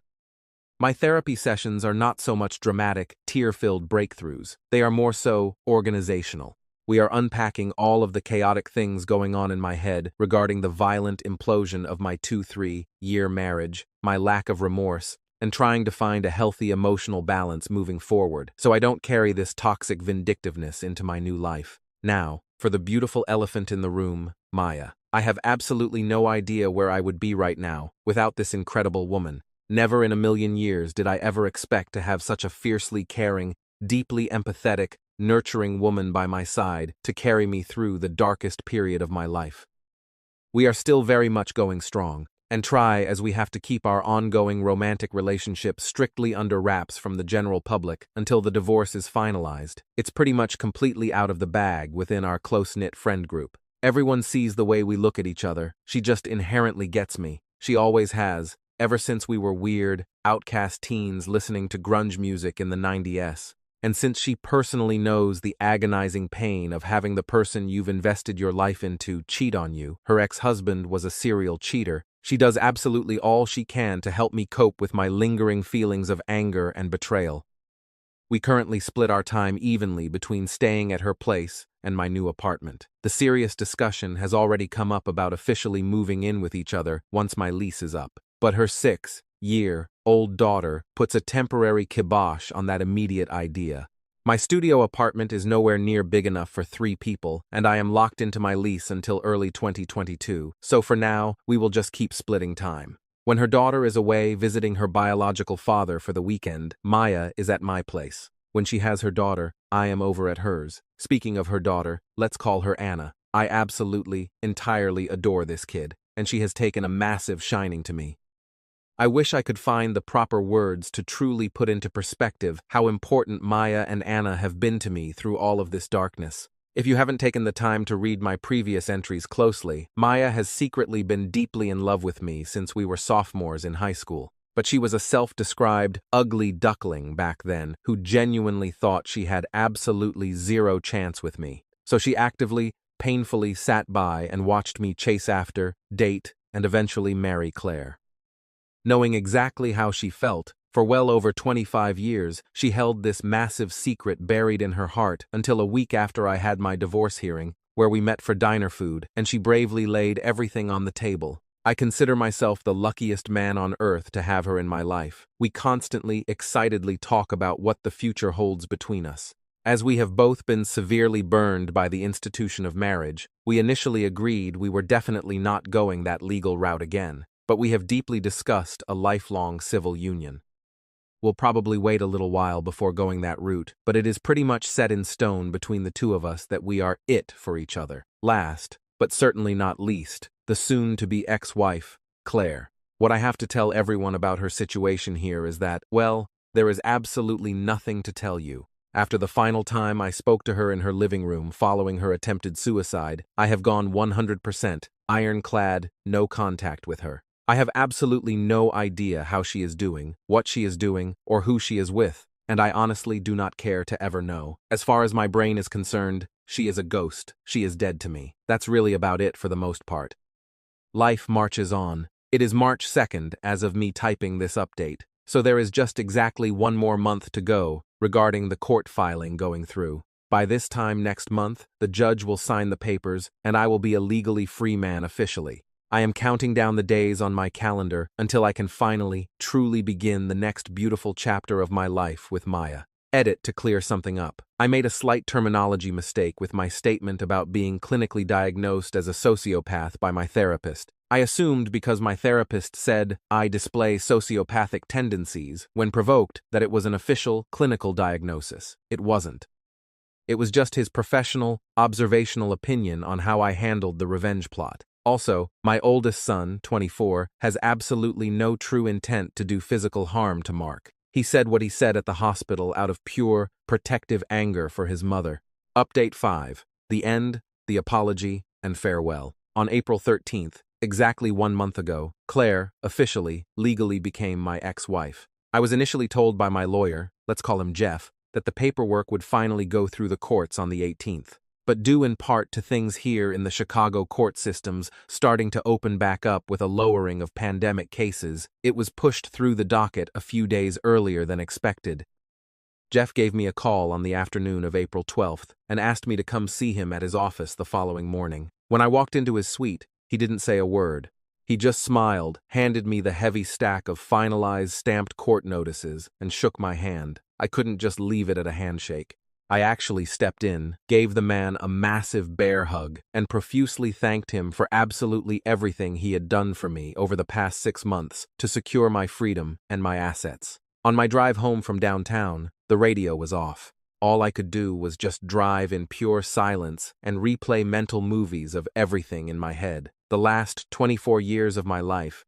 My therapy sessions are not so much dramatic, tear-filled breakthroughs. They are more so organizational. We are unpacking all of the chaotic things going on in my head regarding the violent implosion of my 2-3-year marriage, my lack of remorse, and trying to find a healthy emotional balance moving forward so I don't carry this toxic vindictiveness into my new life. Now, for the beautiful elephant in the room, Maya. I have absolutely no idea where I would be right now without this incredible woman. Never in a million years did I ever expect to have such a fiercely caring, deeply empathetic, nurturing woman by my side to carry me through the darkest period of my life. We are still very much going strong, and try as we have to keep our ongoing romantic relationship strictly under wraps from the general public until the divorce is finalized. It's pretty much completely out of the bag within our close-knit friend group. Everyone sees the way we look at each other. She just inherently gets me. She always has, ever since we were weird, outcast teens listening to grunge music in the 90s. And since she personally knows the agonizing pain of having the person you've invested your life into cheat on you, her ex-husband was a serial cheater, she does absolutely all she can to help me cope with my lingering feelings of anger and betrayal. We currently split our time evenly between staying at her place and my new apartment. The serious discussion has already come up about officially moving in with each other once my lease is up. But her 6-year-old daughter puts a temporary kibosh on that immediate idea. My studio apartment is nowhere near big enough for 3 people, and I am locked into my lease until early 2022, so for now, we will just keep splitting time. When her daughter is away visiting her biological father for the weekend, Maya is at my place. When she has her daughter, I am over at hers. Speaking of her daughter, let's call her Anna. I absolutely, entirely adore this kid, and she has taken a massive shining to me. I wish I could find the proper words to truly put into perspective how important Maya and Anna have been to me through all of this darkness. If you haven't taken the time to read my previous entries closely, Maya has secretly been deeply in love with me since we were sophomores in high school. But she was a self-described ugly duckling back then who genuinely thought she had absolutely zero chance with me. So she actively, painfully sat by and watched me chase after, date, and eventually marry Claire. Knowing exactly how she felt, for well over 25 years, she held this massive secret buried in her heart until a week after I had my divorce hearing, where we met for diner food, and she bravely laid everything on the table. I consider myself the luckiest man on earth to have her in my life. We constantly, excitedly talk about what the future holds between us. As we have both been severely burned by the institution of marriage, we initially agreed we were definitely not going that legal route again. But we have deeply discussed a lifelong civil union. We'll probably wait a little while before going that route, but it is pretty much set in stone between the two of us that we are it for each other. Last, but certainly not least, the soon-to-be ex-wife, Claire. What I have to tell everyone about her situation here is that, well, there is absolutely nothing to tell you. After the final time I spoke to her in her living room following her attempted suicide, I have gone 100% ironclad, no contact with her. I have absolutely no idea how she is doing, what she is doing, or who she is with, and I honestly do not care to ever know. As far as my brain is concerned, she is a ghost. She is dead to me. That's really about it for the most part. Life marches on. It is March 2nd as of me typing this update, so there is just exactly 1 more month to go regarding the court filing going through. By this time next month, the judge will sign the papers, and I will be a legally free man officially. I am counting down the days on my calendar until I can finally, truly begin the next beautiful chapter of my life with Maya. Edit to clear something up. I made a slight terminology mistake with my statement about being clinically diagnosed as a sociopath by my therapist. I assumed because my therapist said I display sociopathic tendencies when provoked that it was an official clinical diagnosis. It wasn't. It was just his professional, observational opinion on how I handled the revenge plot. Also, my oldest son, 24, has absolutely no true intent to do physical harm to Mark. He said what he said at the hospital out of pure, protective anger for his mother. Update 5. The end, the apology, and farewell. On April 13th, exactly 1 month ago, Claire, officially, legally became my ex-wife. I was initially told by my lawyer, let's call him Jeff, that the paperwork would finally go through the courts on the 18th. But due in part to things here in the Chicago court systems starting to open back up with a lowering of pandemic cases, it was pushed through the docket a few days earlier than expected. Jeff gave me a call on the afternoon of April 12th and asked me to come see him at his office the following morning. When I walked into his suite, he didn't say a word. He just smiled, handed me the heavy stack of finalized stamped court notices, and shook my hand. I couldn't just leave it at a handshake. I actually stepped in, gave the man a massive bear hug, and profusely thanked him for absolutely everything he had done for me over the past 6 months to secure my freedom and my assets. On my drive home from downtown, the radio was off. All I could do was just drive in pure silence and replay mental movies of everything in my head. The last 24 years of my life.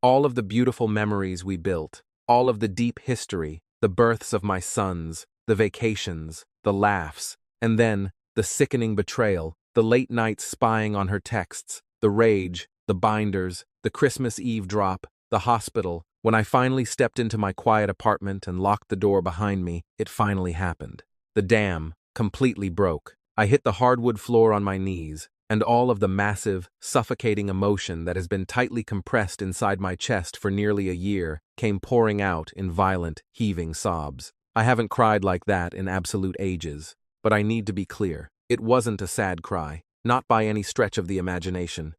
All of the beautiful memories we built, all of the deep history, the births of my sons, the vacations, the laughs, and then the sickening betrayal, the late nights spying on her texts, the rage, the binders, the Christmas Eve drop, the hospital. When I finally stepped into my quiet apartment and locked the door behind me, it finally happened. The dam completely broke. I hit the hardwood floor on my knees, and all of the massive, suffocating emotion that has been tightly compressed inside my chest for nearly a year came pouring out in violent, heaving sobs. I haven't cried like that in absolute ages, but I need to be clear. It wasn't a sad cry, not by any stretch of the imagination.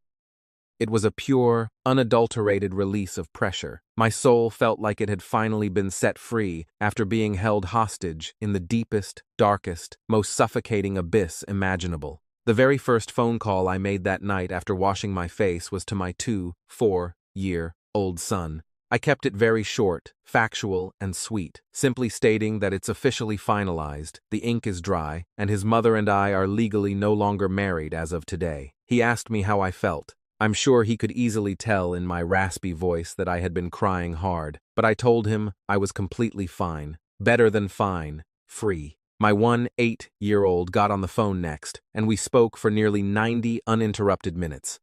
It was a pure, unadulterated release of pressure. My soul felt like it had finally been set free after being held hostage in the deepest, darkest, most suffocating abyss imaginable. The very first phone call I made that night after washing my face was to my 4-year-old son. I kept it very short, factual, and sweet, simply stating that it's officially finalized, the ink is dry, and his mother and I are legally no longer married as of today. He asked me how I felt. I'm sure he could easily tell in my raspy voice that I had been crying hard, but I told him I was completely fine, better than fine, free. My 8-year-old got on the phone next, and we spoke for nearly 90 uninterrupted minutes.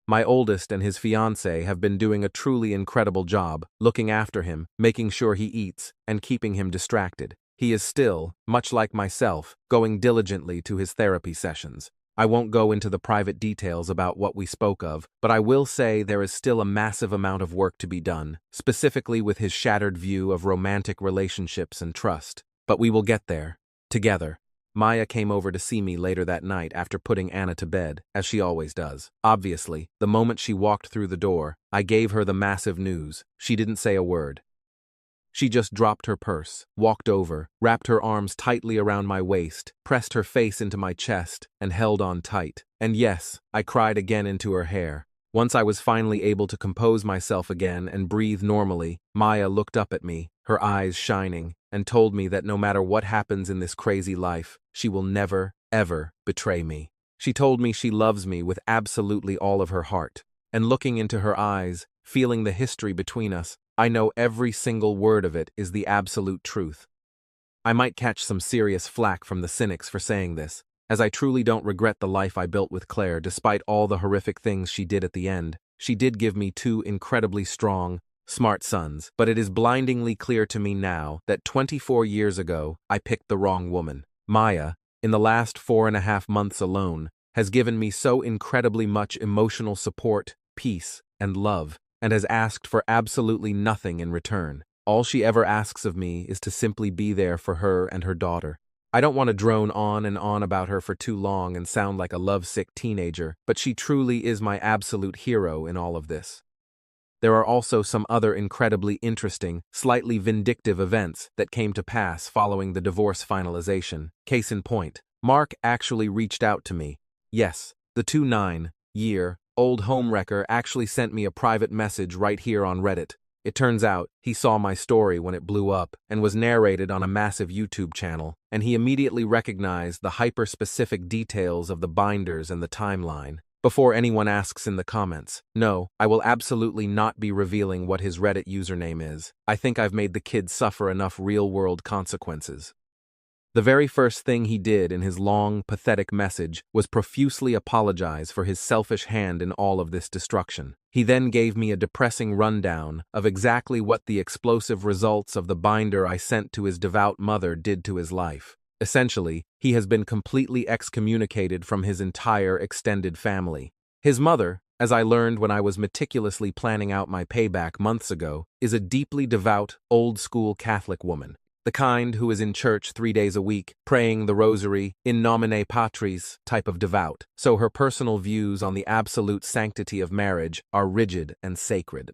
My oldest and his fiancée have been doing a truly incredible job, looking after him, making sure he eats, and keeping him distracted. He is still, much like myself, going diligently to his therapy sessions. I won't go into the private details about what we spoke of, but I will say there is still a massive amount of work to be done, specifically with his shattered view of romantic relationships and trust. But we will get there, together. Maya came over to see me later that night after putting Anna to bed, as she always does. Obviously, the moment she walked through the door, I gave her the massive news. She didn't say a word. She just dropped her purse, walked over, wrapped her arms tightly around my waist, pressed her face into my chest, and held on tight. And yes, I cried again into her hair. Once I was finally able to compose myself again and breathe normally, Maya looked up at me, her eyes shining, and told me that no matter what happens in this crazy life, she will never, ever betray me. She told me she loves me with absolutely all of her heart. And looking into her eyes, feeling the history between us, I know every single word of it is the absolute truth. I might catch some serious flack from the cynics for saying this, as I truly don't regret the life I built with Claire despite all the horrific things she did at the end. She did give me 2 incredibly strong, smart sons, but it is blindingly clear to me now that 24 years ago, I picked the wrong woman. Maya, in the last 4.5 months alone, has given me so incredibly much emotional support, peace, and love, and has asked for absolutely nothing in return. All she ever asks of me is to simply be there for her and her daughter. I don't want to drone on and on about her for too long and sound like a lovesick teenager, but she truly is my absolute hero in all of this. There are also some other incredibly interesting, slightly vindictive events that came to pass following the divorce finalization. Case in point, Mark actually reached out to me. Yes, the 29-year-old homewrecker actually sent me a private message right here on Reddit. It turns out, he saw my story when it blew up and was narrated on a massive YouTube channel, and he immediately recognized the hyper-specific details of the binders and the timeline. Before anyone asks in the comments, no, I will absolutely not be revealing what his Reddit username is. I think I've made the kid suffer enough real-world consequences. The very first thing he did in his long, pathetic message was profusely apologize for his selfish hand in all of this destruction. He then gave me a depressing rundown of exactly what the explosive results of the binder I sent to his devout mother did to his life. Essentially, he has been completely excommunicated from his entire extended family. His mother, as I learned when I was meticulously planning out my payback months ago, is a deeply devout, old-school Catholic woman. The kind who is in church 3 days a week, praying the rosary, in nomine patris type of devout, so her personal views on the absolute sanctity of marriage are rigid and sacred.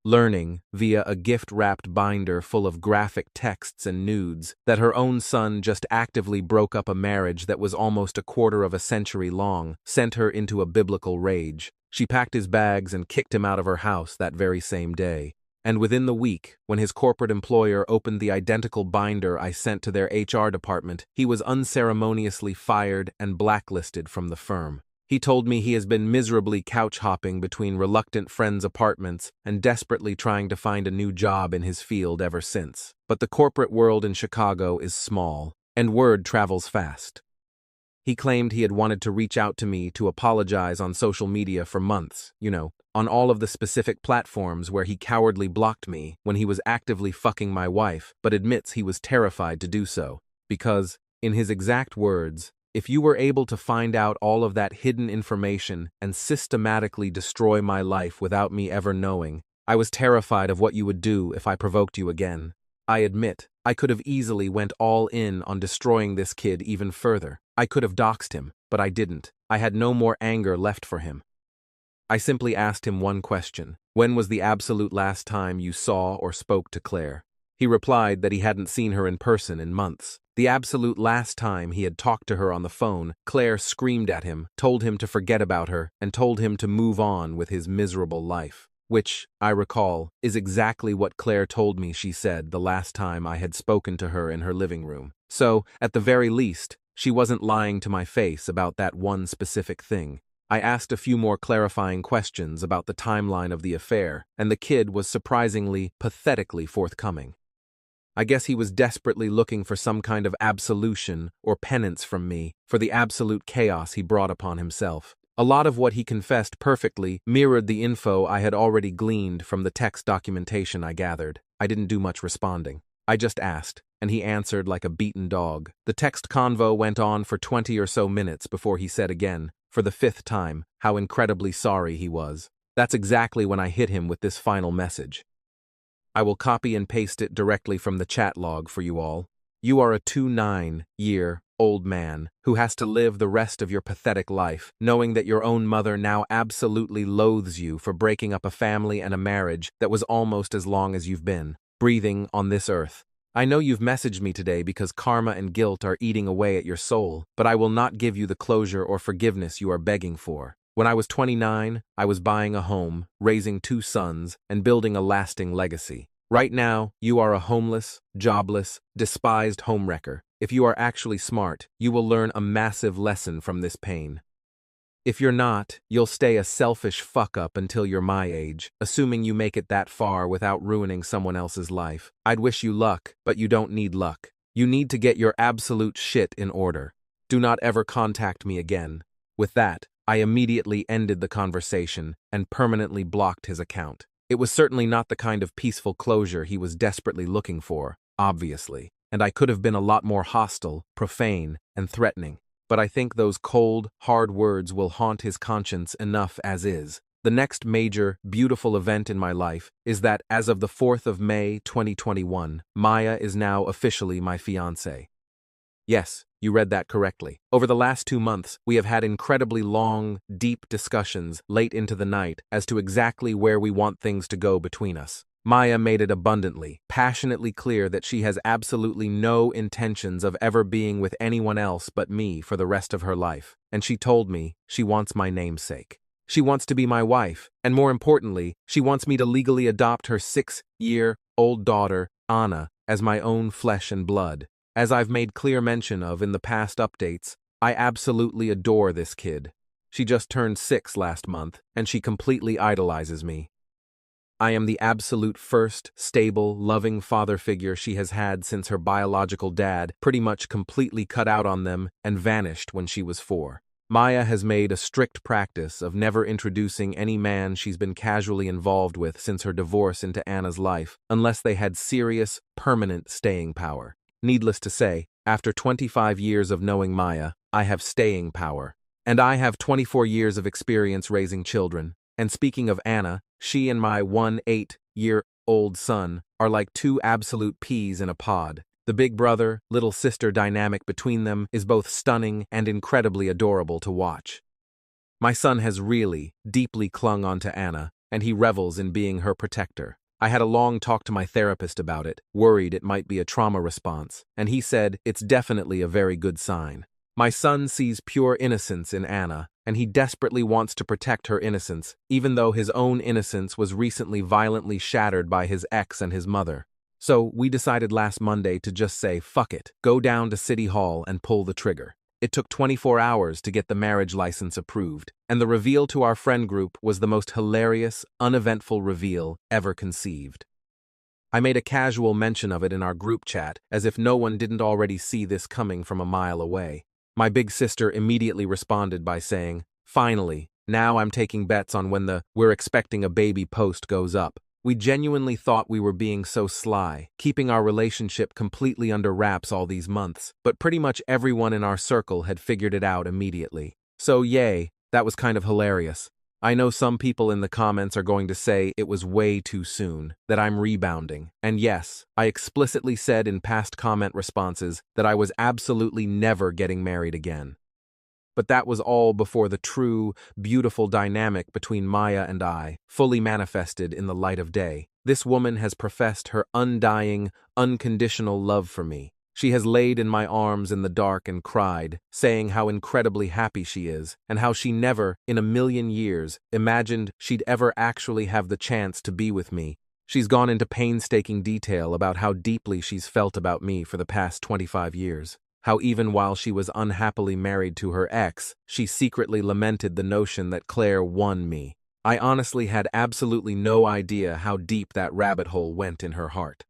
Learning, via a gift-wrapped binder full of graphic texts and nudes, that her own son just actively broke up a marriage that was almost a quarter of a century long, sent her into a biblical rage. She packed his bags and kicked him out of her house that very same day. And within the week, when his corporate employer opened the identical binder I sent to their HR department, he was unceremoniously fired and blacklisted from the firm. He told me he has been miserably couch-hopping between reluctant friends' apartments and desperately trying to find a new job in his field ever since. But the corporate world in Chicago is small, and word travels fast. He claimed he had wanted to reach out to me to apologize on social media for months, on all of the specific platforms where he cowardly blocked me when he was actively fucking my wife, but admits he was terrified to do so, because, in his exact words, if you were able to find out all of that hidden information and systematically destroy my life without me ever knowing, I was terrified of what you would do if I provoked you again. I admit, I could have easily went all in on destroying this kid even further. I could have doxed him, but I didn't. I had no more anger left for him. I simply asked him one question. When was the absolute last time you saw or spoke to Claire? He replied that he hadn't seen her in person in months. The absolute last time he had talked to her on the phone, Claire screamed at him, told him to forget about her, and told him to move on with his miserable life. Which, I recall, is exactly what Claire told me she said the last time I had spoken to her in her living room. So, at the very least, she wasn't lying to my face about that one specific thing. I asked a few more clarifying questions about the timeline of the affair, and the kid was surprisingly, pathetically forthcoming. I guess he was desperately looking for some kind of absolution or penance from me for the absolute chaos he brought upon himself. A lot of what he confessed perfectly mirrored the info I had already gleaned from the text documentation I gathered. I didn't do much responding. I just asked, and he answered like a beaten dog. The text convo went on for 20 or so minutes before he said again, for the 5th time, how incredibly sorry he was. That's exactly when I hit him with this final message. I will copy and paste it directly from the chat log for you all. You are a 29-year-old man who has to live the rest of your pathetic life, knowing that your own mother now absolutely loathes you for breaking up a family and a marriage that was almost as long as you've been breathing on this earth. I know you've messaged me today because karma and guilt are eating away at your soul, but I will not give you the closure or forgiveness you are begging for. When I was 29, I was buying a home, raising 2 sons, and building a lasting legacy. Right now, you are a homeless, jobless, despised homewrecker. If you are actually smart, you will learn a massive lesson from this pain. If you're not, you'll stay a selfish fuck-up until you're my age, assuming you make it that far without ruining someone else's life. I'd wish you luck, but you don't need luck. You need to get your absolute shit in order. Do not ever contact me again. With that, I immediately ended the conversation and permanently blocked his account. It was certainly not the kind of peaceful closure he was desperately looking for, obviously, and I could have been a lot more hostile, profane, and threatening. But I think those cold, hard words will haunt his conscience enough as is. The next major, beautiful event in my life is that as of the 4th of May, 2021, Maya is now officially my fiancée. Yes, you read that correctly. Over the last 2 months, we have had incredibly long, deep discussions late into the night as to exactly where we want things to go between us. Maya made it abundantly, passionately clear that she has absolutely no intentions of ever being with anyone else but me for the rest of her life, and she told me she wants my namesake. She wants to be my wife, and more importantly, she wants me to legally adopt her 6-year-old daughter, Anna, as my own flesh and blood. As I've made clear mention of in the past updates, I absolutely adore this kid. She just turned 6 last month, and she completely idolizes me. I am the absolute first, stable, loving father figure she has had since her biological dad pretty much completely cut out on them and vanished when she was 4. Maya has made a strict practice of never introducing any man she's been casually involved with since her divorce into Anna's life, unless they had serious, permanent staying power. Needless to say, after 25 years of knowing Maya, I have staying power. And I have 24 years of experience raising children. And speaking of Anna, she and my 8-year-old son are like two absolute peas in a pod. The big brother, little sister dynamic between them is both stunning and incredibly adorable to watch. My son has really, deeply clung onto Anna, and he revels in being her protector. I had a long talk to my therapist about it, worried it might be a trauma response, and he said it's definitely a very good sign. My son sees pure innocence in Anna, and he desperately wants to protect her innocence, even though his own innocence was recently violently shattered by his ex and his mother. So we decided last Monday to just say, fuck it, go down to City Hall and pull the trigger. It took 24 hours to get the marriage license approved, and the reveal to our friend group was the most hilarious, uneventful reveal ever conceived. I made a casual mention of it in our group chat, as if no one didn't already see this coming from a mile away. My big sister immediately responded by saying, "Finally, now I'm taking bets on when the 'we're expecting a baby' post goes up." We genuinely thought we were being so sly, keeping our relationship completely under wraps all these months, but pretty much everyone in our circle had figured it out immediately. So yay, that was kind of hilarious. I know some people in the comments are going to say it was way too soon, that I'm rebounding. And yes, I explicitly said in past comment responses that I was absolutely never getting married again. But that was all before the true, beautiful dynamic between Maya and I fully manifested in the light of day. This woman has professed her undying, unconditional love for me. She has laid in my arms in the dark and cried, saying how incredibly happy she is, and how she never, in a million years, imagined she'd ever actually have the chance to be with me. She's gone into painstaking detail about how deeply she's felt about me for the past 25 years. How even while she was unhappily married to her ex, she secretly lamented the notion that Claire won me. I honestly had absolutely no idea how deep that rabbit hole went in her heart.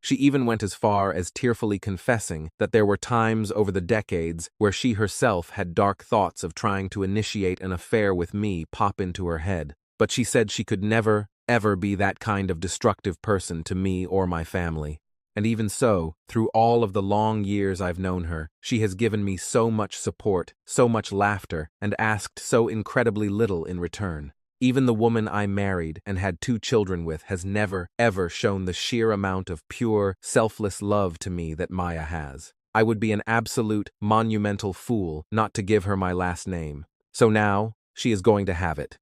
She even went as far as tearfully confessing that there were times over the decades where she herself had dark thoughts of trying to initiate an affair with me pop into her head, but she said she could never, ever be that kind of destructive person to me or my family. And even so, through all of the long years I've known her, she has given me so much support, so much laughter, and asked so incredibly little in return. Even the woman I married and had 2 children with has never, ever shown the sheer amount of pure, selfless love to me that Maya has. I would be an absolute, monumental fool not to give her my last name. So now, she is going to have it.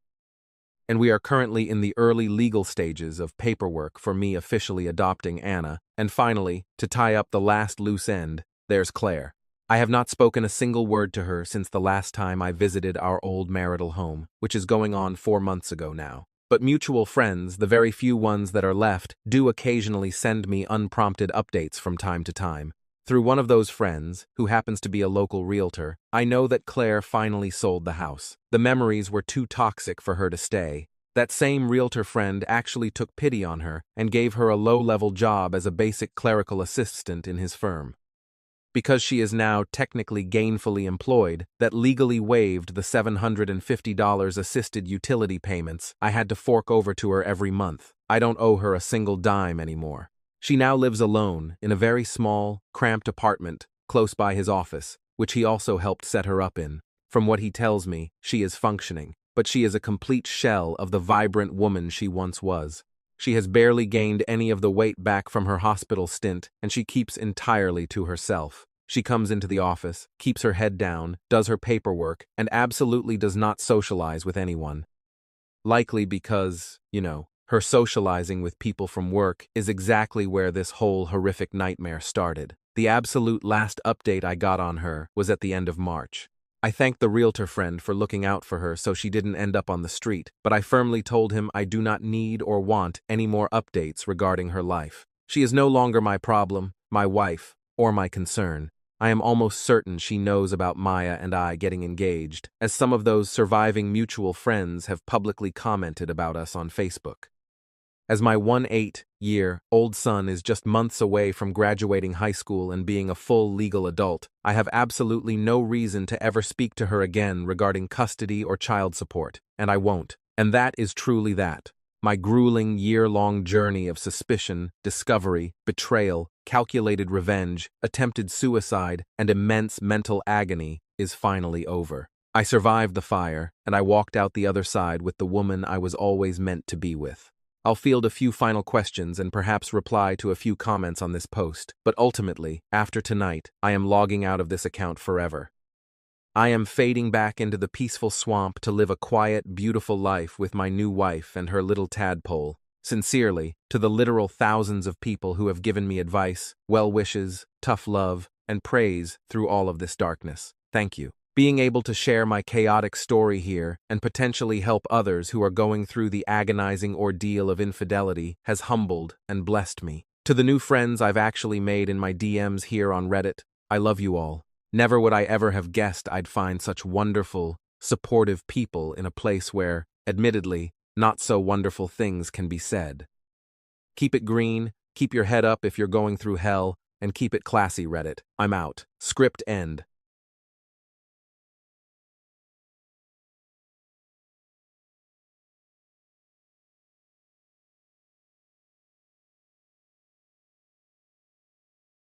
And we are currently in the early legal stages of paperwork for me officially adopting Anna, and finally, to tie up the last loose end, there's Claire. I have not spoken a single word to her since the last time I visited our old marital home, which is going on 4 months ago now. But mutual friends, the very few ones that are left, do occasionally send me unprompted updates from time to time. Through one of those friends, who happens to be a local realtor, I know that Claire finally sold the house. The memories were too toxic for her to stay. That same realtor friend actually took pity on her and gave her a low-level job as a basic clerical assistant in his firm. Because she is now technically gainfully employed, that legally waived the $750 assisted utility payments I had to fork over to her every month. I don't owe her a single dime anymore. She now lives alone in a very small, cramped apartment close by his office, which he also helped set her up in. From what he tells me, she is functioning, but she is a complete shell of the vibrant woman she once was. She has barely gained any of the weight back from her hospital stint, and she keeps entirely to herself. She comes into the office, keeps her head down, does her paperwork, and absolutely does not socialize with anyone. Likely because, her socializing with people from work is exactly where this whole horrific nightmare started. The absolute last update I got on her was at the end of March. I thanked the realtor friend for looking out for her so she didn't end up on the street, but I firmly told him I do not need or want any more updates regarding her life. She is no longer my problem, my wife, or my concern. I am almost certain she knows about Maya and I getting engaged, as some of those surviving mutual friends have publicly commented about us on Facebook. As my 18-year-old son is just months away from graduating high school and being a full legal adult, I have absolutely no reason to ever speak to her again regarding custody or child support, and I won't. And that is truly that. My grueling year-long journey of suspicion, discovery, betrayal, calculated revenge, attempted suicide, and immense mental agony is finally over. I survived the fire, and I walked out the other side with the woman I was always meant to be with. I'll field a few final questions and perhaps reply to a few comments on this post, but ultimately, after tonight, I am logging out of this account forever. I am fading back into the peaceful swamp to live a quiet, beautiful life with my new wife and her little tadpole. Sincerely, to the literal thousands of people who have given me advice, well wishes, tough love, and praise through all of this darkness. Thank you. Being able to share my chaotic story here and potentially help others who are going through the agonizing ordeal of infidelity has humbled and blessed me. To the new friends I've actually made in my DMs here on Reddit, I love you all. Never would I ever have guessed I'd find such wonderful, supportive people in a place where, admittedly, not so wonderful things can be said. Keep it green, keep your head up if you're going through hell, and keep it classy, Reddit. I'm out. Script end.